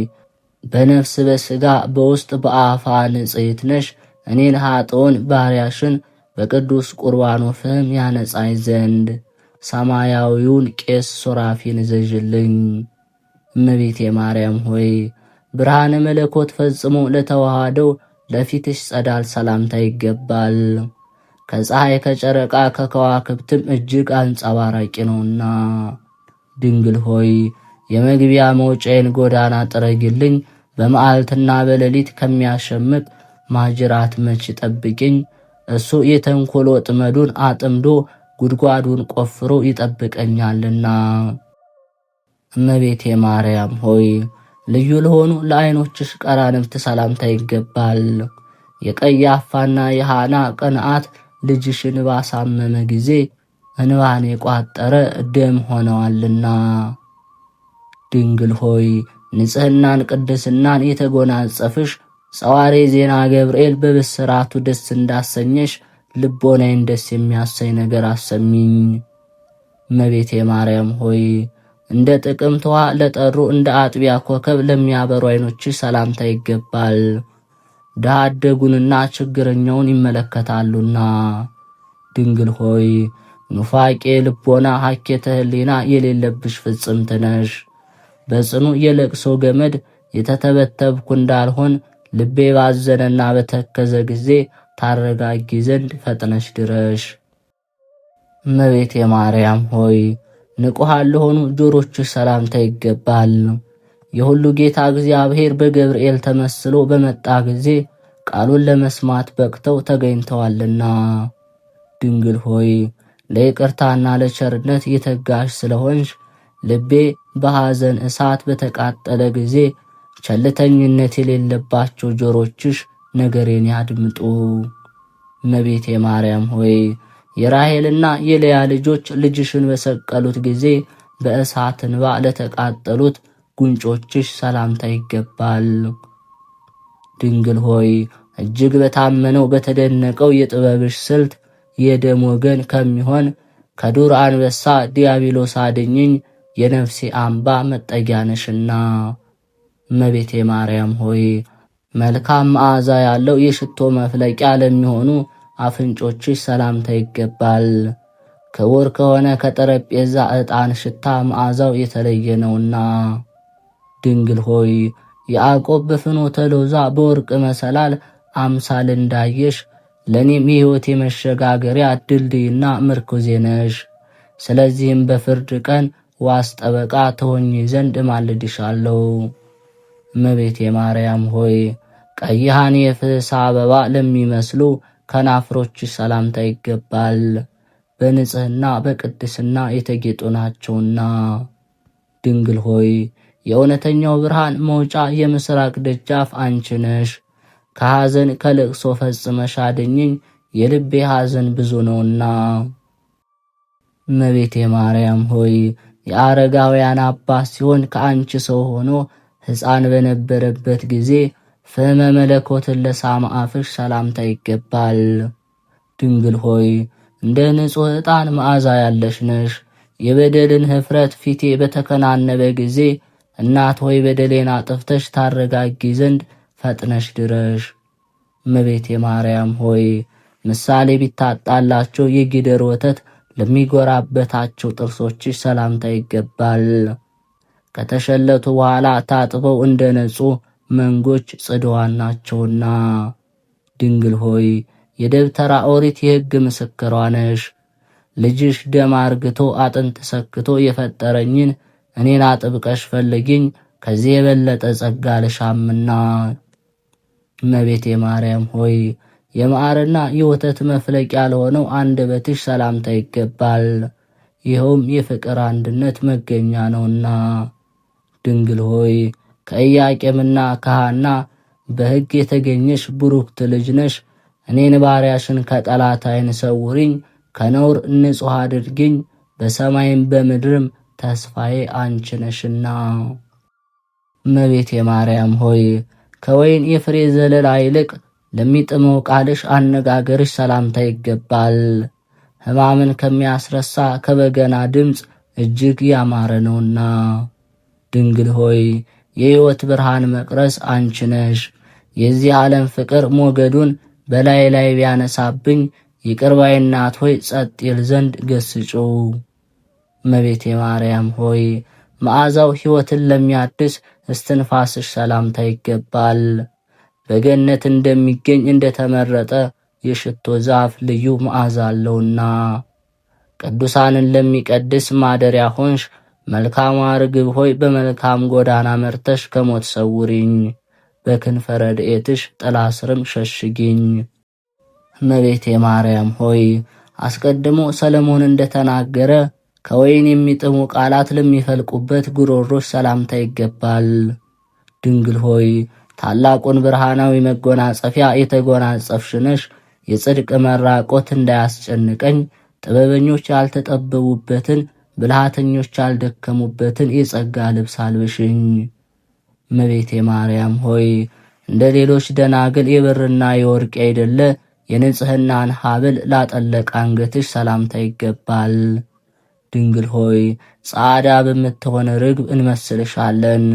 በነፍስ በሥጋ በውስጥ በአፋ ንጽሕት ነሽ። እኔን ኃጥኡን ባሪያሽን በቅዱስ ቁርባኑ ፍህም ያነጻኝ ዘንድ ሰማያዊውን ቄስ ሱራፊን እዘዥልኝ። እመቤቴ ማርያም ሆይ ብርሃነ መለኮት ፈጽሞ ለተዋሃደው ለፊትሽ ጸዳል ሰላምታ ይገባል። ከፀሐይ ከጨረቃ ከከዋክብትም እጅግ አንጸባራቂ ነውና። ድንግል ሆይ የመግቢያ መውጫዬን ጎዳና ጥረጊልኝ። በመዓልትና በሌሊት ከሚያሸምቅ ማጅራት መች ጠብቂኝ። እሱ የተንኮል ወጥመዱን አጥምዶ ጉድጓዱን ቆፍሮ ይጠብቀኛልና። እመቤቴ ማርያም ሆይ ልዩ ለሆኑ ለዓይኖችሽ ቀራንብት ሰላምታ ይገባል። የቀያፋና የሐና ቅንዓት ልጅሽን ባሳመመ ጊዜ እንባን የቋጠረ ደም ሆነዋልና። ድንግል ሆይ ንጽሕናን ቅድስናን የተጎናጸፍሽ ጸዋሬ ዜና ገብርኤል በብስራቱ ደስ እንዳሰኘሽ ልቦናዬን ደስ የሚያሰኝ ነገር አሰሚኝ። እመቤቴ ማርያም ሆይ እንደ ጥቅምት ውሃ ለጠሩ እንደ አጥቢያ ኮከብ ለሚያበሩ ዓይኖችሽ ሰላምታ ይገባል። ድሃ አደጉንና ችግረኛውን ይመለከታሉና። ድንግል ሆይ ኑፋቄ ልቦና ሐኬተ ሕሊና የሌለብሽ ፍጽምት ነሽ። በጽኑ የለቅሶ ገመድ የተተበተብኩ እንዳልሆን ልቤ ባዘነና በተከዘ ጊዜ ታረጋጊ ዘንድ ፈጥነሽ ድረሽ። እመቤቴ ማርያም ሆይ ንቁሃን ለሆኑ ጆሮችሽ ሰላምታ ይገባል። የሁሉ ጌታ እግዚአብሔር በገብርኤል ተመስሎ በመጣ ጊዜ ቃሉን ለመስማት በቅተው ተገኝተዋልና። ድንግል ሆይ ለይቅርታና ለቸርነት የተጋሽ ስለሆንሽ ልቤ በሐዘን እሳት በተቃጠለ ጊዜ ቸልተኝነት የሌለባቸው ጆሮችሽ ነገሬን ያድምጡ። እመቤቴ ማርያም ሆይ የራሔልና የልያ ልጆች ልጅሽን በሰቀሉት ጊዜ በእሳት እንባ ለተቃጠሉት ጉንጮችሽ ሰላምታ ይገባል። ድንግል ሆይ እጅግ በታመነው በተደነቀው የጥበብሽ ስልት የደም ወገን ከሚሆን ከዱር አንበሳ ዲያብሎስ አድኝኝ፣ የነፍሴ አምባ መጠጊያ ነሽና። እመቤቴ ማርያም ሆይ መልካም መዓዛ ያለው የሽቶ መፍለቂያ ለሚሆኑ አፍንጮችሽ ሰላምታ ይገባል። ክቡር ከሆነ ከጠረጴዛ ዕጣን ሽታ መዓዛው የተለየ ነውና። ድንግል ሆይ ያዕቆብ በፍኖተ ሎዛ በወርቅ መሰላል አምሳል እንዳየሽ ለእኔም የሕይወቴ መሸጋገሪያ ድልድይና ምርኩዜ ነሽ። ስለዚህም በፍርድ ቀን ዋስ ጠበቃ ትሆኚ ዘንድ እማልድሻለሁ። እመቤቴ ማርያም ሆይ ቀይሃን የፍስሐ አበባ ለሚመስሉ ከናፍሮችሽ ሰላምታ ይገባል። በንጽሕና በቅድስና የተጌጡ ናቸውና። ድንግል ሆይ የእውነተኛው ብርሃን መውጫ የምስራቅ ደጃፍ አንቺ ነሽ። ከሐዘን ከልቅሶ ፈጽመሽ አድኝኝ፣ የልቤ ሐዘን ብዙ ነውና። እመቤቴ ማርያም ሆይ የአረጋውያን አባት ሲሆን ከአንቺ ሰው ሆኖ ሕፃን በነበረበት ጊዜ ፍህመ መለኮትን ለሳመ አፍሽ ሰላምታ ይገባል። ድንግል ሆይ እንደ ንጹሕ ዕጣን መዓዛ ያለሽ ነሽ። የበደልን ኅፍረት ፊቴ በተከናነበ ጊዜ እናት ሆይ በደሌን አጥፍተሽ ታረጋጊ ዘንድ ፈጥነሽ ድረሽ። እመቤቴ ማርያም ሆይ ምሳሌ ቢታጣላቸው የጊደር ወተት ለሚጎራበታቸው ጥርሶችሽ ሰላምታ ይገባል። ከተሸለቱ በኋላ ታጥበው እንደነጹ መንጎች ጽድዋን ናቸውና። ድንግል ሆይ የደብተራ ኦሪት የሕግ ምስክሯ ነሽ። ልጅሽ ደም አርግቶ አጥንት ሰክቶ የፈጠረኝን እኔን አጥብቀሽ ፈልጊኝ፣ ከዚህ የበለጠ ጸጋ ልሻምና። እመቤቴ ማርያም ሆይ የማዕርና የወተት መፍለቂያ ለሆነው አንደበትሽ ሰላምታ ይገባል። ይኸውም የፍቅር አንድነት መገኛ ነውና። ድንግል ሆይ ከኢያቄምና ከሐና በሕግ የተገኘሽ ቡሩክት ልጅ ነሽ። እኔን ባሪያሽን ከጠላት ዓይን ሰውሪኝ፣ ከነውር ንጹሕ አድርጊኝ፣ በሰማይም በምድርም ተስፋዬ አንቺ ነሽና። እመቤቴ ማርያም ሆይ ከወይን የፍሬ ዘለላ ይልቅ ለሚጥመው ቃልሽ አነጋገርሽ ሰላምታ ይገባል። ሕማምን ከሚያስረሳ ከበገና ድምፅ እጅግ ያማረ ነውና። ድንግል ሆይ የሕይወት ብርሃን መቅረስ አንቺ ነሽ። የዚህ ዓለም ፍቅር ሞገዱን በላይ ላይ ቢያነሳብኝ ይቅር ባይ እናት ሆይ ጸጥ ይል ዘንድ ገስጩ። እመቤቴ ማርያም ሆይ መዓዛው ሕይወትን ለሚያድስ እስትንፋስሽ ሰላምታ ይገባል። በገነት እንደሚገኝ እንደተመረጠ የሽቶ ዛፍ ልዩ መዓዛ አለውና። ቅዱሳንን ለሚቀድስ ማደሪያ ሆንሽ። መልካሟ ርግብ ሆይ በመልካም ጎዳና መርተሽ ከሞት ሰውሪኝ፣ በክንፈ ረድኤትሽ ጥላ ስርም ሸሽጊኝ። እመቤቴ ማርያም ሆይ አስቀድሞ ሰለሞን እንደተናገረ ከወይን የሚጥሙ ቃላት ለሚፈልቁበት ጉሮሮሽ ሰላምታ ይገባል። ድንግል ሆይ ታላቁን ብርሃናዊ መጎናጸፊያ የተጎናጸፍሽ ነሽ። የጽድቅ መራቆት እንዳያስጨንቀኝ ጥበበኞች ያልተጠበቡበትን ብልሃተኞች ያልደከሙበትን የጸጋ ልብስ አልብሽኝ። እመቤቴ ማርያም ሆይ እንደ ሌሎች ደናግል የብርና የወርቅ አይደለ የንጽህናን ሐብል ላጠለቀ አንገትሽ ሰላምታ ይገባል። ድንግል ሆይ ጻዕዳ በምትሆን ርግብ እንመስልሻለን።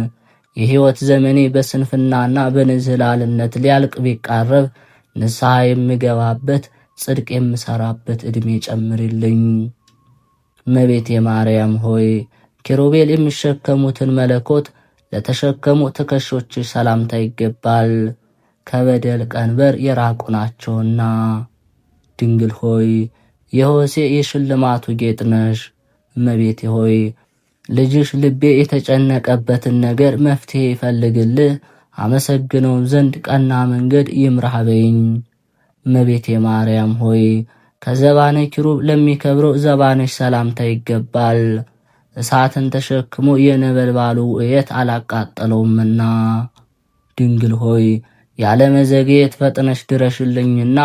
የሕይወት ዘመኔ በስንፍናና በንዝህላልነት ሊያልቅ ቢቃረብ ንስሐ የምገባበት ጽድቅ የምሰራበት ዕድሜ ጨምርልኝ። እመቤቴ ማርያም ሆይ ኪሩቤል የሚሸከሙትን መለኮት ለተሸከሙ ትከሾችሽ ሰላምታ ይገባል፣ ከበደል ቀንበር የራቁ ናቸውና። ድንግል ሆይ የሆሴ የሽልማቱ ጌጥ ነሽ። እመቤቴ ሆይ ልጅሽ ልቤ የተጨነቀበትን ነገር መፍትሄ ይፈልግልህ፣ አመሰግነው ዘንድ ቀና መንገድ ይምራህ በይኝ። እመቤቴ ማርያም ሆይ ከዘባነ ኪሩብ ለሚከብረው ዘባነሽ ሰላምታ ይገባል። እሳትን ተሸክሞ የነበልባሉ ውእየት አላቃጠለውምና። ድንግል ሆይ ያለ መዘግየት ፈጥነሽ ድረሽልኝና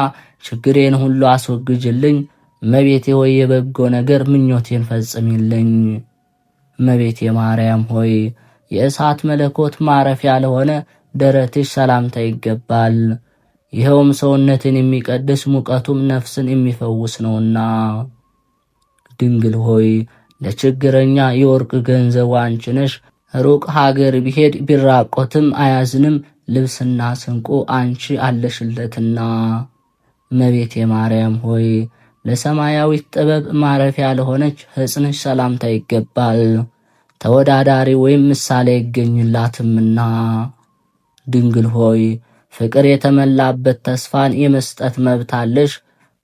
ችግሬን ሁሉ አስወግጅልኝ። እመቤቴ ሆይ የበጎ ነገር ምኞቴን ፈጽሚልኝ። እመቤቴ ማርያም ሆይ የእሳት መለኮት ማረፊያ ለሆነ ደረትሽ ሰላምታ ይገባል። ይኸውም ሰውነትን የሚቀድስ ሙቀቱም ነፍስን የሚፈውስ ነውና። ድንግል ሆይ ለችግረኛ የወርቅ ገንዘቡ አንቺ ነሽ። ሩቅ ሀገር ቢሄድ ቢራቆትም አያዝንም፣ ልብስና ስንቁ አንቺ አለሽለትና። እመቤቴ ማርያም ሆይ ለሰማያዊት ጥበብ ማረፊያ ለሆነች ሕፅንሽ ሰላምታ ይገባል። ተወዳዳሪ ወይም ምሳሌ ይገኝላትምና። ድንግል ሆይ ፍቅር የተመላበት ተስፋን የመስጠት መብት አለሽ።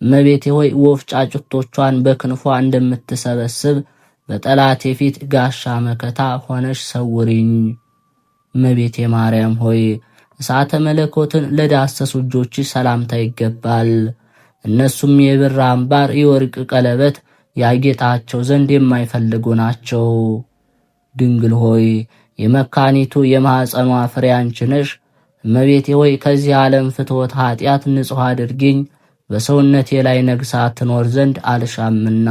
እመቤቴ ሆይ ወፍ ጫጩቶቿን በክንፏ እንደምትሰበስብ በጠላቴ ፊት ጋሻ መከታ ሆነሽ ሰውሪኝ። እመቤቴ ማርያም ሆይ እሳተ መለኮትን ለዳሰሱ እጆችሽ ሰላምታ ይገባል። እነሱም የብር አምባር የወርቅ ቀለበት ያጌጣቸው ዘንድ የማይፈልጉ ናቸው። ድንግል ሆይ የመካኒቱ የማኅፀኗ ፍሬ አንቺ ነሽ። እመቤቴ ሆይ ከዚህ ዓለም ፍትወት ኃጢአት ንጹሕ አድርጊኝ፣ በሰውነቴ ላይ ነግሳ ትኖር ዘንድ አልሻምና።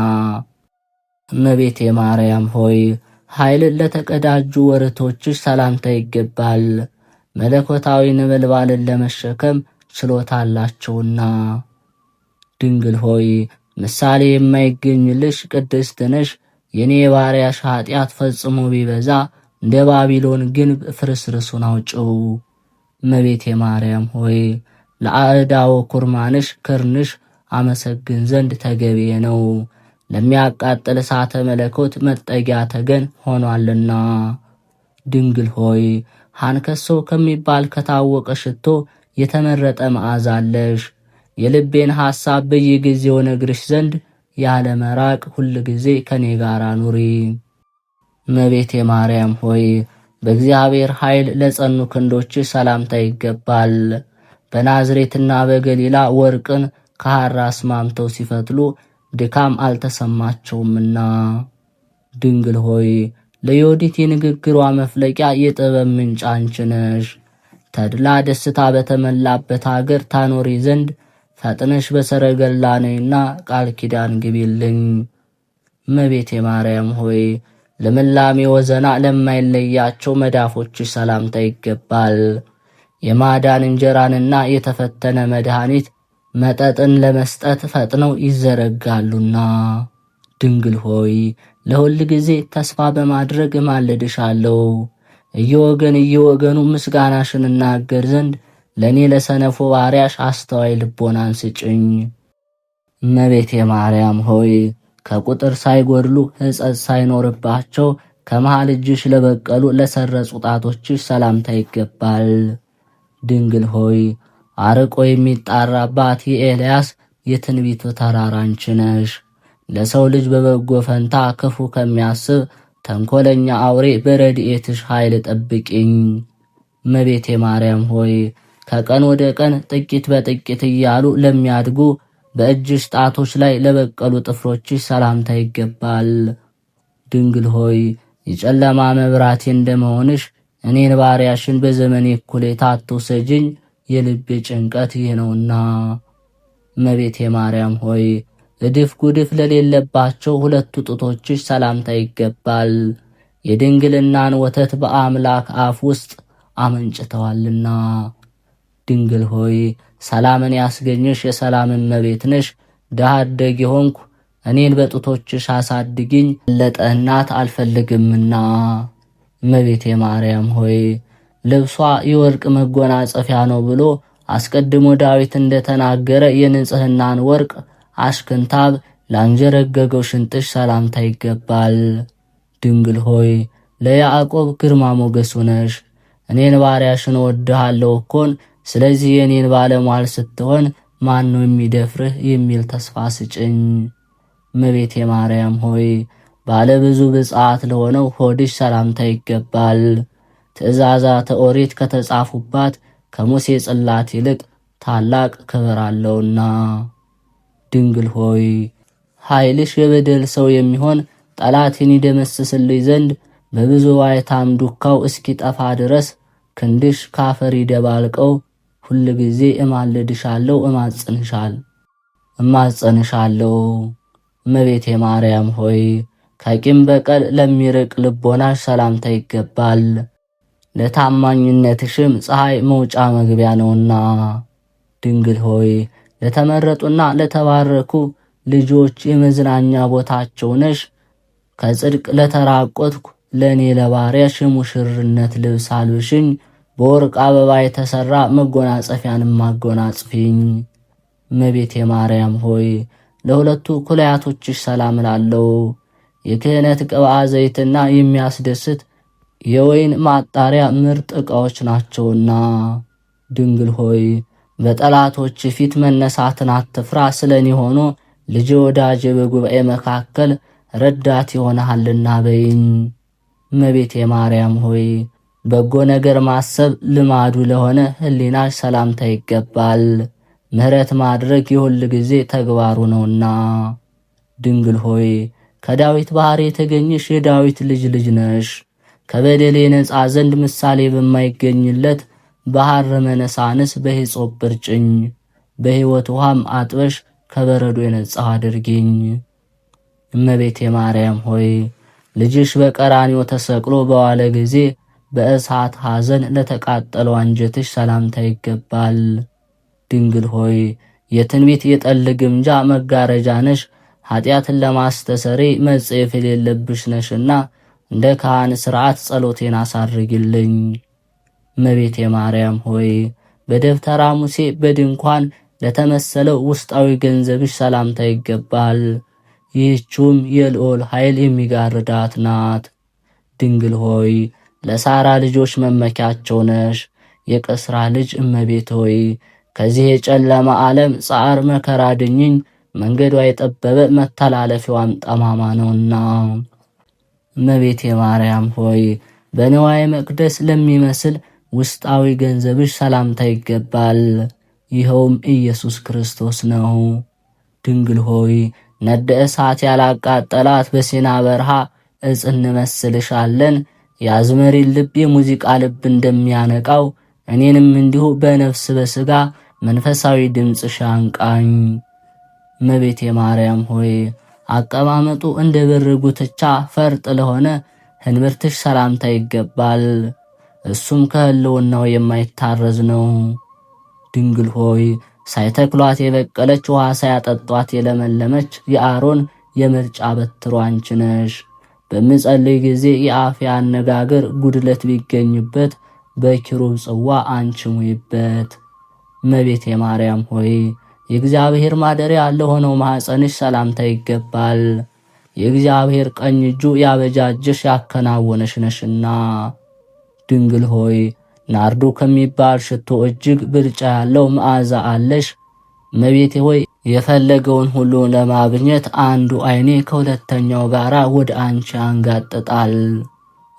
እመቤቴ ማርያም ሆይ ኃይልን ለተቀዳጁ ወርቶችሽ ሰላምታ ይገባል። መለኮታዊ ነበልባልን ለመሸከም ችሎታ አላቸውና። ድንግል ሆይ ምሳሌ የማይገኝልሽ ቅድስት ነሽ። የኔ የባሪያሽ ኃጢአት ፈጽሞ ቢበዛ እንደ ባቢሎን ግንብ ፍርስርሱን አውጭው። እመቤቴ ማርያም ሆይ ለአዕዳው ኩርማንሽ ክርንሽ አመሰግን ዘንድ ተገቢ ነው። ለሚያቃጥል እሳተ መለኮት መጠጊያ ተገን ሆኗልና። ድንግል ሆይ ሃንከሶ ከሚባል ከታወቀ ሽቶ የተመረጠ መዓዛ አለሽ። የልቤን ሐሳብ በየጊዜው ነግርሽ ዘንድ ያለ መራቅ ሁል ጊዜ ከኔ ጋር ኑሪ። እመቤቴ ማርያም ሆይ በእግዚአብሔር ኃይል ለጸኑ ክንዶችሽ ሰላምታ ይገባል። በናዝሬትና በገሊላ ወርቅን ከሐር አስማምተው ሲፈትሉ ድካም አልተሰማቸውምና። ድንግል ሆይ ለዮዲት የንግግሯ መፍለቂያ የጥበብ ምንጭ አንቺ ነሽ። ተድላ ደስታ በተመላበት አገር ታኖሪ ዘንድ ፈጥነሽ በሰረገላ ነይና ቃል ኪዳን ግቢልኝ። እመቤቴ ማርያም ሆይ ለምላሜ ወዘና ለማይለያቸው መዳፎችሽ ሰላምታ ይገባል። የማዳን እንጀራንና የተፈተነ መድኃኒት መጠጥን ለመስጠት ፈጥነው ይዘረጋሉና። ድንግል ሆይ ለሁል ጊዜ ተስፋ በማድረግ እማልድሻለሁ። እየወገኑ ምስጋናሽን እናገር ዘንድ ለእኔ ለሰነፎ ባሪያሽ አስተዋይ ልቦናን ስጭኝ። እመቤቴ ማርያም ሆይ ከቁጥር ሳይጎድሉ ሕጸት ሳይኖርባቸው ከመሃል እጅሽ ለበቀሉ ለሰረጹ ጣቶችሽ ሰላምታ ይገባል። ድንግል ሆይ አርቆ የሚጣራባት የኤልያስ የትንቢቱ ተራራ አንቺ ነሽ። ለሰው ልጅ በበጎ ፈንታ ክፉ ከሚያስብ ተንኮለኛ አውሬ በረድኤትሽ ኃይል ጠብቂኝ። እመቤቴ ማርያም ሆይ ከቀን ወደ ቀን ጥቂት በጥቂት እያሉ ለሚያድጉ በእጅሽ ጣቶች ላይ ለበቀሉ ጥፍሮችሽ ሰላምታ ይገባል። ድንግል ሆይ የጨለማ መብራቴ እንደመሆንሽ እኔን ባሪያሽን በዘመኔ እኩሌታ አትውሰጂኝ፣ የልቤ ጭንቀት ይህ ነውና። እመቤቴ ማርያም ሆይ እድፍ ጉድፍ ለሌለባቸው ሁለቱ ጡቶችሽ ሰላምታ ይገባል። የድንግልናን ወተት በአምላክ አፍ ውስጥ አመንጭተዋልና። ድንግል ሆይ ሰላምን ያስገኘሽ የሰላም እመቤት ነሽ። ድሃ አደግ የሆንኩ እኔን በጡቶችሽ አሳድጊኝ፣ ለጠ እናት አልፈልግምና። እመቤቴ ማርያም ሆይ ልብሷ የወርቅ መጎናጸፊያ ነው ብሎ አስቀድሞ ዳዊት እንደተናገረ የንጽህናን ወርቅ አሽክንታብ ላንጀረገገው ሽንጥሽ ሰላምታ ይገባል። ድንግል ሆይ ለያዕቆብ ግርማ ሞገሱ ነሽ። እኔን ባሪያሽን ወድሃለሁ እኮን፣ ስለዚህ የኔን ባለሟል ስትሆን ማን ነው የሚደፍርህ የሚል ተስፋ ስጭኝ። እመቤቴ ማርያም ሆይ ባለ ብዙ ብጽዓት ለሆነው ሆድሽ ሰላምታ ይገባል። ትእዛዛተ ኦሪት ከተጻፉባት ከሙሴ ጽላት ይልቅ ታላቅ ክብር አለውና። ድንግል ሆይ ኃይልሽ የበደል ሰው የሚሆን ጠላትን ይደመስስልኝ ዘንድ በብዙ ዋይታም ዱካው እስኪጠፋ ድረስ ክንድሽ ካፈር ይደባልቀው ሁል ጊዜ እማልድሻለሁ፣ እማጸንሻለሁ። እመቤቴ ማርያም ሆይ ከቂም በቀል ለሚርቅ ልቦናሽ ሰላምታ ይገባል። ለታማኝነትሽም ፀሐይ መውጫ መግቢያ ነውና። ድንግል ሆይ ለተመረጡና ለተባረኩ ልጆች የመዝናኛ ቦታቸው ነሽ። ከጽድቅ ለተራቆትኩ ለእኔ ለባሪያሽ የሙሽርነት ልብስ አልብሽኝ፣ በወርቅ አበባ የተሠራ መጎናጸፊያንም አጎናጽፊኝ። እመቤቴ ማርያም ሆይ ለሁለቱ ኩላያቶችሽ ሰላም እላለሁ። የክህነት ቅብአ ዘይትና የሚያስደስት የወይን ማጣሪያ ምርጥ ዕቃዎች ናቸውና። ድንግል ሆይ በጠላቶች ፊት መነሳትን አትፍራ፣ ስለ እኔ ሆኖ ልጅ ወዳጅ በጉባኤ መካከል ረዳት ይሆናልና በይኝ። እመቤቴ ማርያም ሆይ በጎ ነገር ማሰብ ልማዱ ለሆነ ሕሊናሽ ሰላምታ ይገባል። ምሕረት ማድረግ የሁል ጊዜ ተግባሩ ነውና። ድንግል ሆይ ከዳዊት ባሕር የተገኘሽ የዳዊት ልጅ ነሽ። ከበደሌ ነጻ ዘንድ ምሳሌ በማይገኝለት በሐር መነሳንስ በሂሶጵ እርጭኝ፣ በሕይወት ውሃም አጥበሽ ከበረዶ የነጻው አድርጊኝ። እመቤቴ ማርያም ሆይ ልጅሽ በቀራንዮ ተሰቅሎ በዋለ ጊዜ በእሳት ሐዘን ለተቃጠለው አንጀትሽ ሰላምታ ይገባል። ድንግል ሆይ የትንቢት የጠል ግምጃ መጋረጃ ነሽ። ኃጢአትን ለማስተሰሬ መጽየፍ የሌለብሽ ነሽና እንደ ካህን ሥርዓት ጸሎቴን አሳርግልኝ። እመቤቴ ማርያም ሆይ በደብተራ ሙሴ በድንኳን ለተመሰለው ውስጣዊ ገንዘብሽ ሰላምታ ይገባል። ይህችውም የልዑል ኃይል የሚጋርዳት ናት። ድንግል ሆይ ለሳራ ልጆች መመኪያቸው ነሽ። የቀስራ ልጅ እመቤት ሆይ ከዚህ የጨለማ ዓለም ጻር መከራ ድኝኝ። መንገዷ የጠበበ መተላለፊያዋም ጠማማ ነውና። እመቤቴ ማርያም ሆይ በንዋየ መቅደስ ለሚመስል ውስጣዊ ገንዘብሽ ሰላምታ ይገባል። ይኸውም ኢየሱስ ክርስቶስ ነው። ድንግል ሆይ ነደ እሳት ያላቃጠላት በሲና በረሃ ዕፅ እንመስልሻለን። የአዝመሪን ልብ የሙዚቃ ልብ እንደሚያነቃው እኔንም እንዲሁ በነፍስ በሥጋ መንፈሳዊ ድምፅሽ አንቃኝ። እመቤቴ ማርያም ሆይ አቀማመጡ እንደ ብር ጉትቻ ፈርጥ ለሆነ ህንብርትሽ ሰላምታ ይገባል። እሱም ከህልውናው የማይታረዝ ነው። ድንግል ሆይ ሳይተክሏት የበቀለች ውሃ ሳያጠጧት የለመለመች የአሮን የምርጫ በትሩ አንቺ ነሽ። በምጸልይ ጊዜ የአፌ አነጋገር ጉድለት ቢገኝበት በኪሩብ ጽዋ አንቺ ሙይበት። እመቤቴ ማርያም ሆይ የእግዚአብሔር ማደሪያ ለሆነው ማኅፀንሽ ሰላምታ ይገባል። የእግዚአብሔር ቀኝ እጁ ያበጃጀሽ ያከናወነሽ ነሽና። ድንግል ሆይ ናርዶ ከሚባል ሽቶ እጅግ ብልጫ ያለው መዓዛ አለሽ። እመቤቴ ሆይ የፈለገውን ሁሉ ለማግኘት አንዱ ዓይኔ ከሁለተኛው ጋር ወደ አንቺ አንጋጥጣል።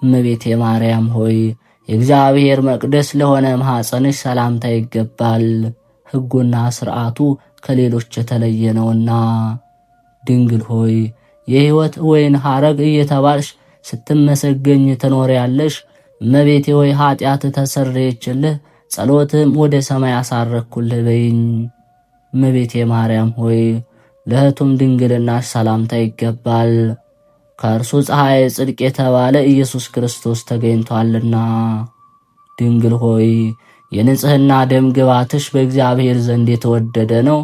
እመቤቴ ማርያም ሆይ የእግዚአብሔር መቅደስ ለሆነ ማኅፀንሽ ሰላምታ ይገባል። ሕጉና ሥርዓቱ ከሌሎች የተለየ ነውና። ድንግል ሆይ የሕይወት ወይን ሐረግ እየተባልሽ ስትመሰገኝ ትኖሪያለሽ። እመቤቴ ሆይ ኃጢአት ተሰረየችልህ፣ ጸሎትም ወደ ሰማይ አሳረግኩልህ በይኝ። እመቤቴ ማርያም ሆይ ለእህቱም ድንግልናሽ ሰላምታ ይገባል። ከእርሱ ፀሐይ ጽድቅ የተባለ ኢየሱስ ክርስቶስ ተገኝቷልና። ድንግል ሆይ የንጽሕና ደም ግባትሽ በእግዚአብሔር ዘንድ የተወደደ ነው።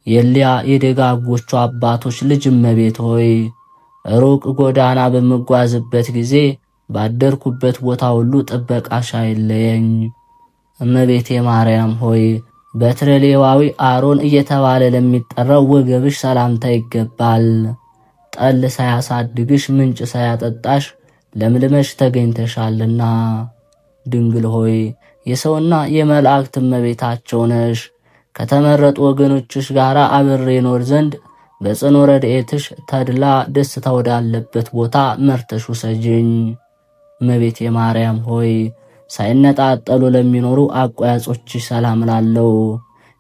የሊያ የደጋጎቹ አባቶች ልጅ እመቤት ሆይ ሩቅ ጎዳና በምጓዝበት ጊዜ ባደርኩበት ቦታ ሁሉ ጥበቃሽ አይለየኝ። እመቤቴ ማርያም ሆይ በትረ ሌዋዊ አሮን እየተባለ ለሚጠራው ወገብሽ ሰላምታ ይገባል። ጠል ሳያሳድግሽ ምንጭ ሳያጠጣሽ ለምልመሽ ተገኝተሻልና። ድንግል ሆይ የሰውና የመላእክት እመቤታቸው ነሽ። ከተመረጡ ወገኖችሽ ጋር አብሬ ኖር ዘንድ በጽኑ ረድኤትሽ ተድላ ደስታ ወዳለበት ቦታ መርተሽ ውሰጂኝ። እመቤቴ ማርያም ሆይ ሳይነጣጠሉ ለሚኖሩ አቋያጾችሽ ሰላም ላለው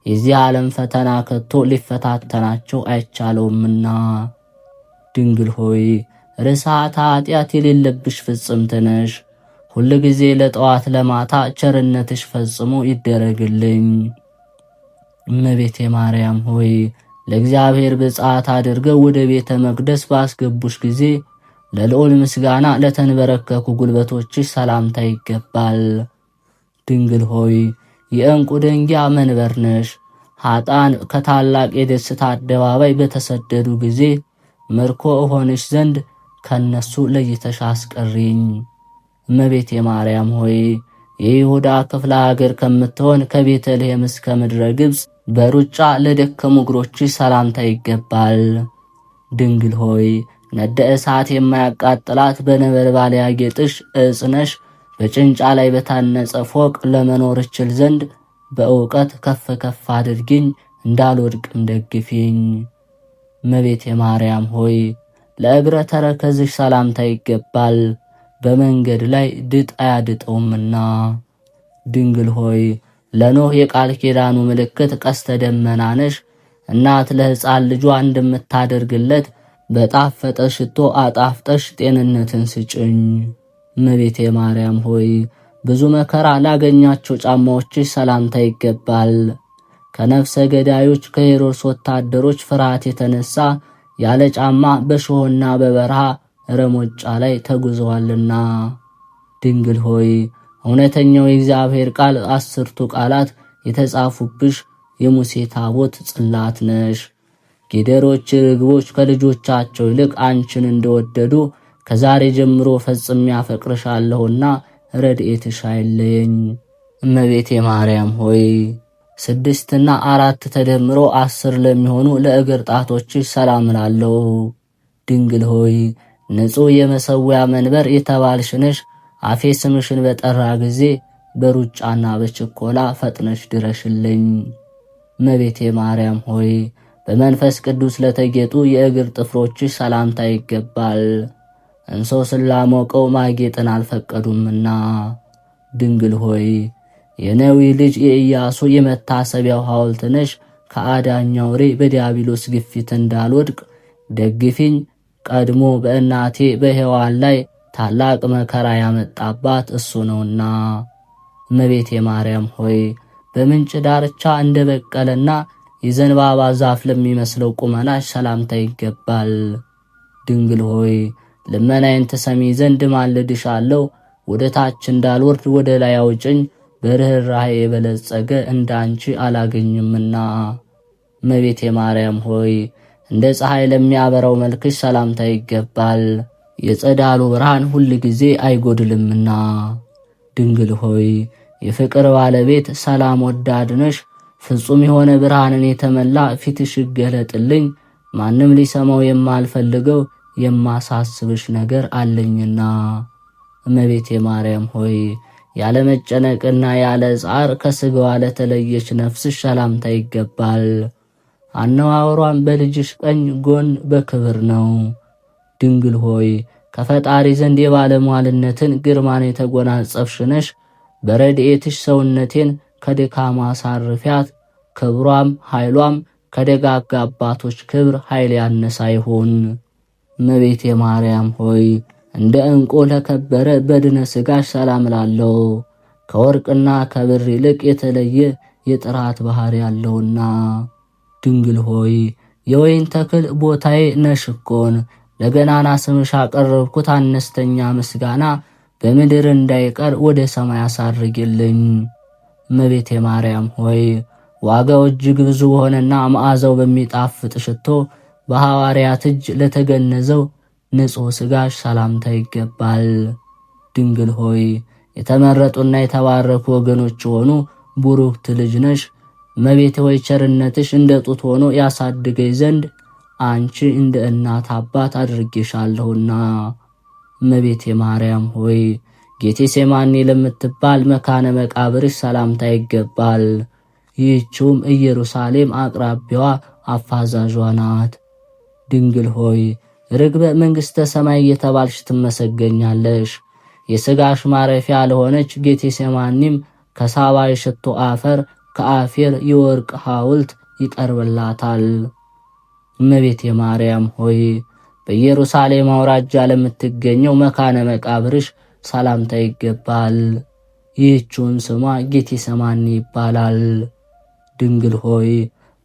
የዚህ ዓለም ፈተና ከቶ ሊፈታተናቸው አይቻለውምና። ድንግል ሆይ ርሳተ ኃጢአት የሌለብሽ ፍጽምት ነሽ። ሁል ጊዜ ለጠዋት ለማታ ቸርነትሽ ፈጽሞ ይደረግልኝ። እመቤቴ ማርያም ሆይ ለእግዚአብሔር ብፅዓት አድርገው ወደ ቤተ መቅደስ ባስገቡሽ ጊዜ ለልዑል ምስጋና ለተንበረከኩ ጉልበቶችሽ ሰላምታ ይገባል። ድንግል ሆይ የዕንቁ ደንጊያ መንበር ነሽ። ኃጣን ከታላቅ የደስታ አደባባይ በተሰደዱ ጊዜ ምርኮ እሆንሽ ዘንድ ከነሱ ለይተሽ አስቀሪኝ። እመቤቴ ማርያም ሆይ የይሁዳ ክፍለ ሀገር ከምትሆን ከቤተልሔም እስከ ምድረ ግብፅ በሩጫ ለደከሙ እግሮችሽ ሰላምታ ይገባል። ድንግል ሆይ ነደ እሳት የማያቃጥላት በነበልባል ያጌጥሽ ዕፅ ነሽ። በጭንጫ ላይ በታነጸ ፎቅ ለመኖር እችል ዘንድ በእውቀት ከፍ ከፍ አድርጊኝ፣ እንዳልወድቅም ደግፊኝ። እመቤቴ ማርያም ሆይ ለእግረ ተረከዝሽ ሰላምታ ይገባል። በመንገድ ላይ ድጥ አያድጠውምና። ድንግል ሆይ ለኖህ የቃል ኪዳኑ ምልክት ቀስተ ደመና ነሽ። እናት ለሕፃን ልጇ እንደምታደርግለት በጣፈጠ ሽቶ አጣፍጠሽ ጤንነትን ስጭኝ። እመቤቴ ማርያም ሆይ ብዙ መከራ ላገኛቸው ጫማዎችሽ ሰላምታ ይገባል። ከነፍሰ ገዳዮች ከሄሮድስ ወታደሮች ፍርሃት የተነሳ ያለ ጫማ በሾህና በበረሃ ረሞጫ ላይ ተጉዘዋልና። ድንግል ሆይ እውነተኛው የእግዚአብሔር ቃል 10ቱ ቃላት የተጻፉብሽ የሙሴ ታቦት ጽላት ነሽ። ጊደሮች ርግቦች ከልጆቻቸው ይልቅ አንቺን እንደወደዱ ከዛሬ ጀምሮ ፈጽሜ አፈቅርሻለሁና ረድኤትሽ አይለየኝ። እመቤቴ ማርያም ሆይ 6 እና 4 ተደምሮ 10 ለሚሆኑ ለእግር ጣቶችሽ ሰላም እላለሁ። ድንግል ሆይ ንጹሕ የመሠዊያ መንበር የተባልሽ ነሽ። አፌ ስምሽን በጠራ ጊዜ በሩጫና በችኮላ ፈጥነሽ ድረሽልኝ። እመቤቴ ማርያም ሆይ በመንፈስ ቅዱስ ለተጌጡ የእግር ጥፍሮችሽ ሰላምታ ይገባል። እንሶስላ ሞቀው ማጌጥን አልፈቀዱምና። ድንግል ሆይ የነዌ ልጅ የኢያሱ የመታሰቢያው ሐውልት ነሽ። ከአዳኛው ሬ በዲያብሎስ ግፊት እንዳልወድቅ ደግፊኝ። ቀድሞ በእናቴ በሔዋን ላይ ታላቅ መከራ ያመጣባት እሱ ነውና። እመቤቴ ማርያም ሆይ በምንጭ ዳርቻ እንደ በቀለና የዘንባባ ዛፍ ለሚመስለው ቁመናሽ ሰላምታ ይገባል። ድንግል ሆይ ልመናዬን ትሰሚ ዘንድ ማልድሻለሁ። ወደ ታች እንዳልወርድ ወደ ላይ አውጭኝ። በርኅራኄ የበለጸገ እንዳንቺ አላገኝምና። እመቤቴ ማርያም ሆይ እንደ ፀሐይ ለሚያበራው መልክሽ ሰላምታ ይገባል። የጸዳሉ ብርሃን ሁል ጊዜ አይጎድልምና። ድንግል ሆይ የፍቅር ባለቤት ሰላም ወዳድ ነሽ። ፍጹም የሆነ ብርሃንን የተመላ ፊትሽ ይገለጥልኝ። ማንም ሊሰማው የማልፈልገው የማሳስብሽ ነገር አለኝና። እመቤቴ ማርያም ሆይ ያለ መጨነቅና ያለ ጻር ከሥጋዋ ለተለየች ነፍስሽ ሰላምታ ይገባል። አነዋወሯን በልጅሽ ቀኝ ጎን በክብር ነው። ድንግል ሆይ ከፈጣሪ ዘንድ የባለሟልነትን ግርማን የተጎናጸፍሽ ነሽ። በረድኤትሽ ሰውነቴን ከድካማ አሳርፊያት። ክብሯም ኃይሏም ከደጋጋ አባቶች ክብር ኃይል ያነሳ ይሁን። እመቤቴ ማርያም ሆይ እንደ ዕንቁ ለከበረ በድነ ሥጋሽ ሰላም እላለሁ። ከወርቅና ከብር ይልቅ የተለየ የጥራት ባህር ያለውና። ድንግል ሆይ የወይን ተክል ቦታዬ ነሽኮን። ለገናና ስምሽ አቀረብኩት አነስተኛ ምስጋና። በምድር እንዳይቀር ወደ ሰማይ አሳርግልኝ። እመቤቴ ማርያም ሆይ ዋጋው እጅግ ብዙ በሆነና መዓዛው በሚጣፍጥ ሽቶ በሐዋርያት እጅ ለተገነዘው ንጹሕ ሥጋሽ ሰላምታ ይገባል። ድንግል ሆይ የተመረጡና የተባረኩ ወገኖች ሆኑ ቡሩክት ልጅ ነሽ። እመቤቴ ሆይ ቸርነትሽ እንደ ጡት ሆኖ ያሳድገኝ ዘንድ አንቺ እንደ እናት አባት አድርጌሻለሁና። እመቤቴ ማርያም ሆይ ጌቴሴማኒ ለምትባል መካነ መቃብርሽ ሰላምታ ይገባል። ይህችውም ኢየሩሳሌም አቅራቢያዋ አፋዛዧ ናት። ድንግል ሆይ ርግበ መንግሥተ ሰማይ እየተባልሽ ትመሰገኛለሽ። የሥጋሽ ማረፊያ ለሆነች ጌቴሴማኒም ከሳባ የሽቶ አፈር ከአፌር የወርቅ ሐውልት ይቀርብላታል። እመቤቴ ማርያም ሆይ በኢየሩሳሌም አውራጃ ለምትገኘው መካነ መቃብርሽ ሰላምታ ይገባል። ይህችውን ስሟ ጌቴሴማኒ ይባላል። ድንግል ሆይ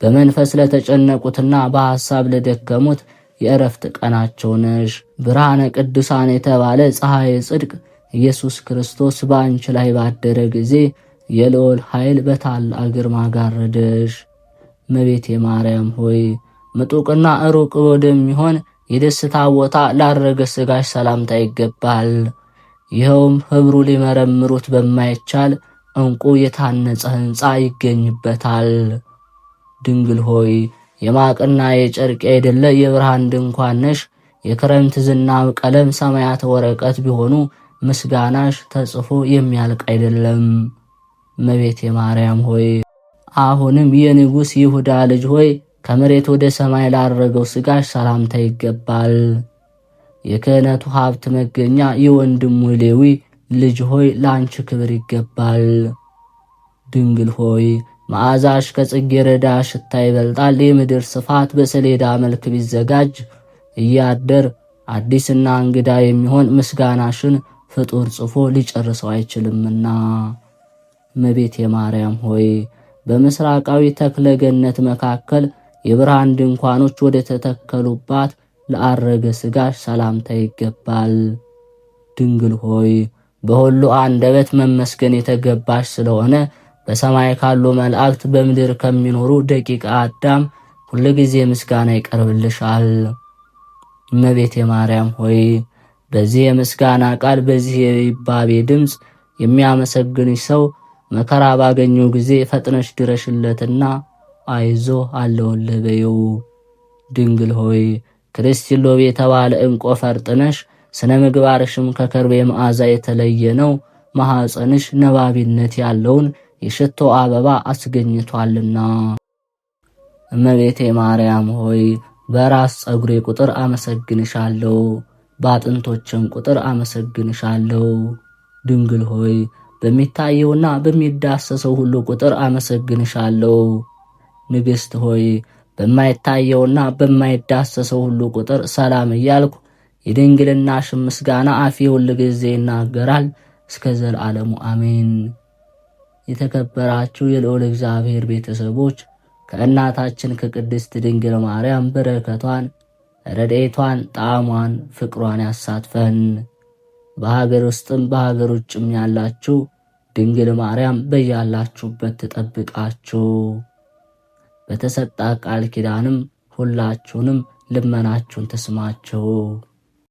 በመንፈስ ለተጨነቁትና በሐሳብ ለደከሙት የእረፍት ቀናቸው ነሽ። ብርሃነ ቅዱሳን የተባለ ፀሐይ ጽድቅ ኢየሱስ ክርስቶስ በአንቺ ላይ ባደረ ጊዜ የልዑል ኃይል በታላቅ ግርማ ጋረደሽ። እመቤቴ ማርያም ሆይ ምጡቅና ሩቅ ወደሚሆን የደስታ ቦታ ላረገ ሥጋሽ ሰላምታ ይገባል። ይኸውም ኅብሩ ሊመረምሩት በማይቻል ዕንቁ የታነጸ ሕንፃ ይገኝበታል። ድንግል ሆይ የማቅና የጨርቅ አይደለ የብርሃን ድንኳን ነሽ። የክረምት ዝናብ ቀለም ሰማያት ወረቀት ቢሆኑ ምስጋናሽ ተጽፎ የሚያልቅ አይደለም። እመቤቴ ማርያም ሆይ አሁንም የንጉሥ ይሁዳ ልጅ ሆይ ከመሬት ወደ ሰማይ ላረገው ሥጋሽ ሰላምታ ይገባል። የክህነቱ ሀብት መገኛ የወንድሙ ሌዊ ልጅ ሆይ ለአንቺ ክብር ይገባል። ድንግል ሆይ መዓዛሽ ከጽጌረዳ ሽታ ይበልጣል። የምድር ስፋት በሰሌዳ መልክ ቢዘጋጅ እያደር አዲስና እንግዳ የሚሆን ምስጋናሽን ፍጡር ጽፎ ሊጨርሰው አይችልምና። እመቤቴ ማርያም ሆይ በምስራቃዊ ተክለ ገነት መካከል የብርሃን ድንኳኖች ወደ ተተከሉባት ለአረገ ሥጋሽ ሰላምታ ይገባል። ድንግል ሆይ በሁሉ አንደበት መመስገን የተገባሽ ስለሆነ በሰማይ ካሉ መላእክት በምድር ከሚኖሩ ደቂቀ አዳም ሁልጊዜ ምስጋና ይቀርብልሻል። እመቤቴ ማርያም ሆይ በዚህ የምስጋና ቃል በዚህ የይባቤ ድምፅ የሚያመሰግንሽ ሰው መከራ ባገኘው ጊዜ ፈጥነሽ ድረሽለትና አይዞ አለውልህ በይው። ድንግል ሆይ ክርስቲሎብ የተባለ ዕንቆ ፈርጥነሽ፣ ስነ ምግባርሽም ከከርቤ መዓዛ የተለየ ነው። ማኅፀንሽ ነባቢነት ያለውን የሽቶ አበባ አስገኝቷልና። እመቤቴ ማርያም ሆይ በራስ ጸጉሬ ቁጥር አመሰግንሻለሁ፣ በአጥንቶችም ቁጥር አመሰግንሻለሁ። ድንግል ሆይ በሚታየውና በሚዳሰሰው ሁሉ ቁጥር አመሰግንሻለሁ። ንግሥት ሆይ በማይታየውና በማይዳሰሰው ሁሉ ቁጥር ሰላም እያልኩ የድንግልናሽን ምስጋና አፌ ሁል ጊዜ ይናገራል እስከ ዘላለሙ አሜን። የተከበራችሁ የልዑል እግዚአብሔር ቤተሰቦች ከእናታችን ከቅድስት ድንግል ማርያም በረከቷን፣ ረድኤቷን፣ ጣዕሟን፣ ፍቅሯን ያሳትፈን። በሀገር ውስጥም በሀገር ውጭም ያላችሁ ድንግል ማርያም በያላችሁበት ትጠብቃችሁ። በተሰጣ ቃል ኪዳንም ሁላችሁንም ልመናችሁን ትስማችሁ።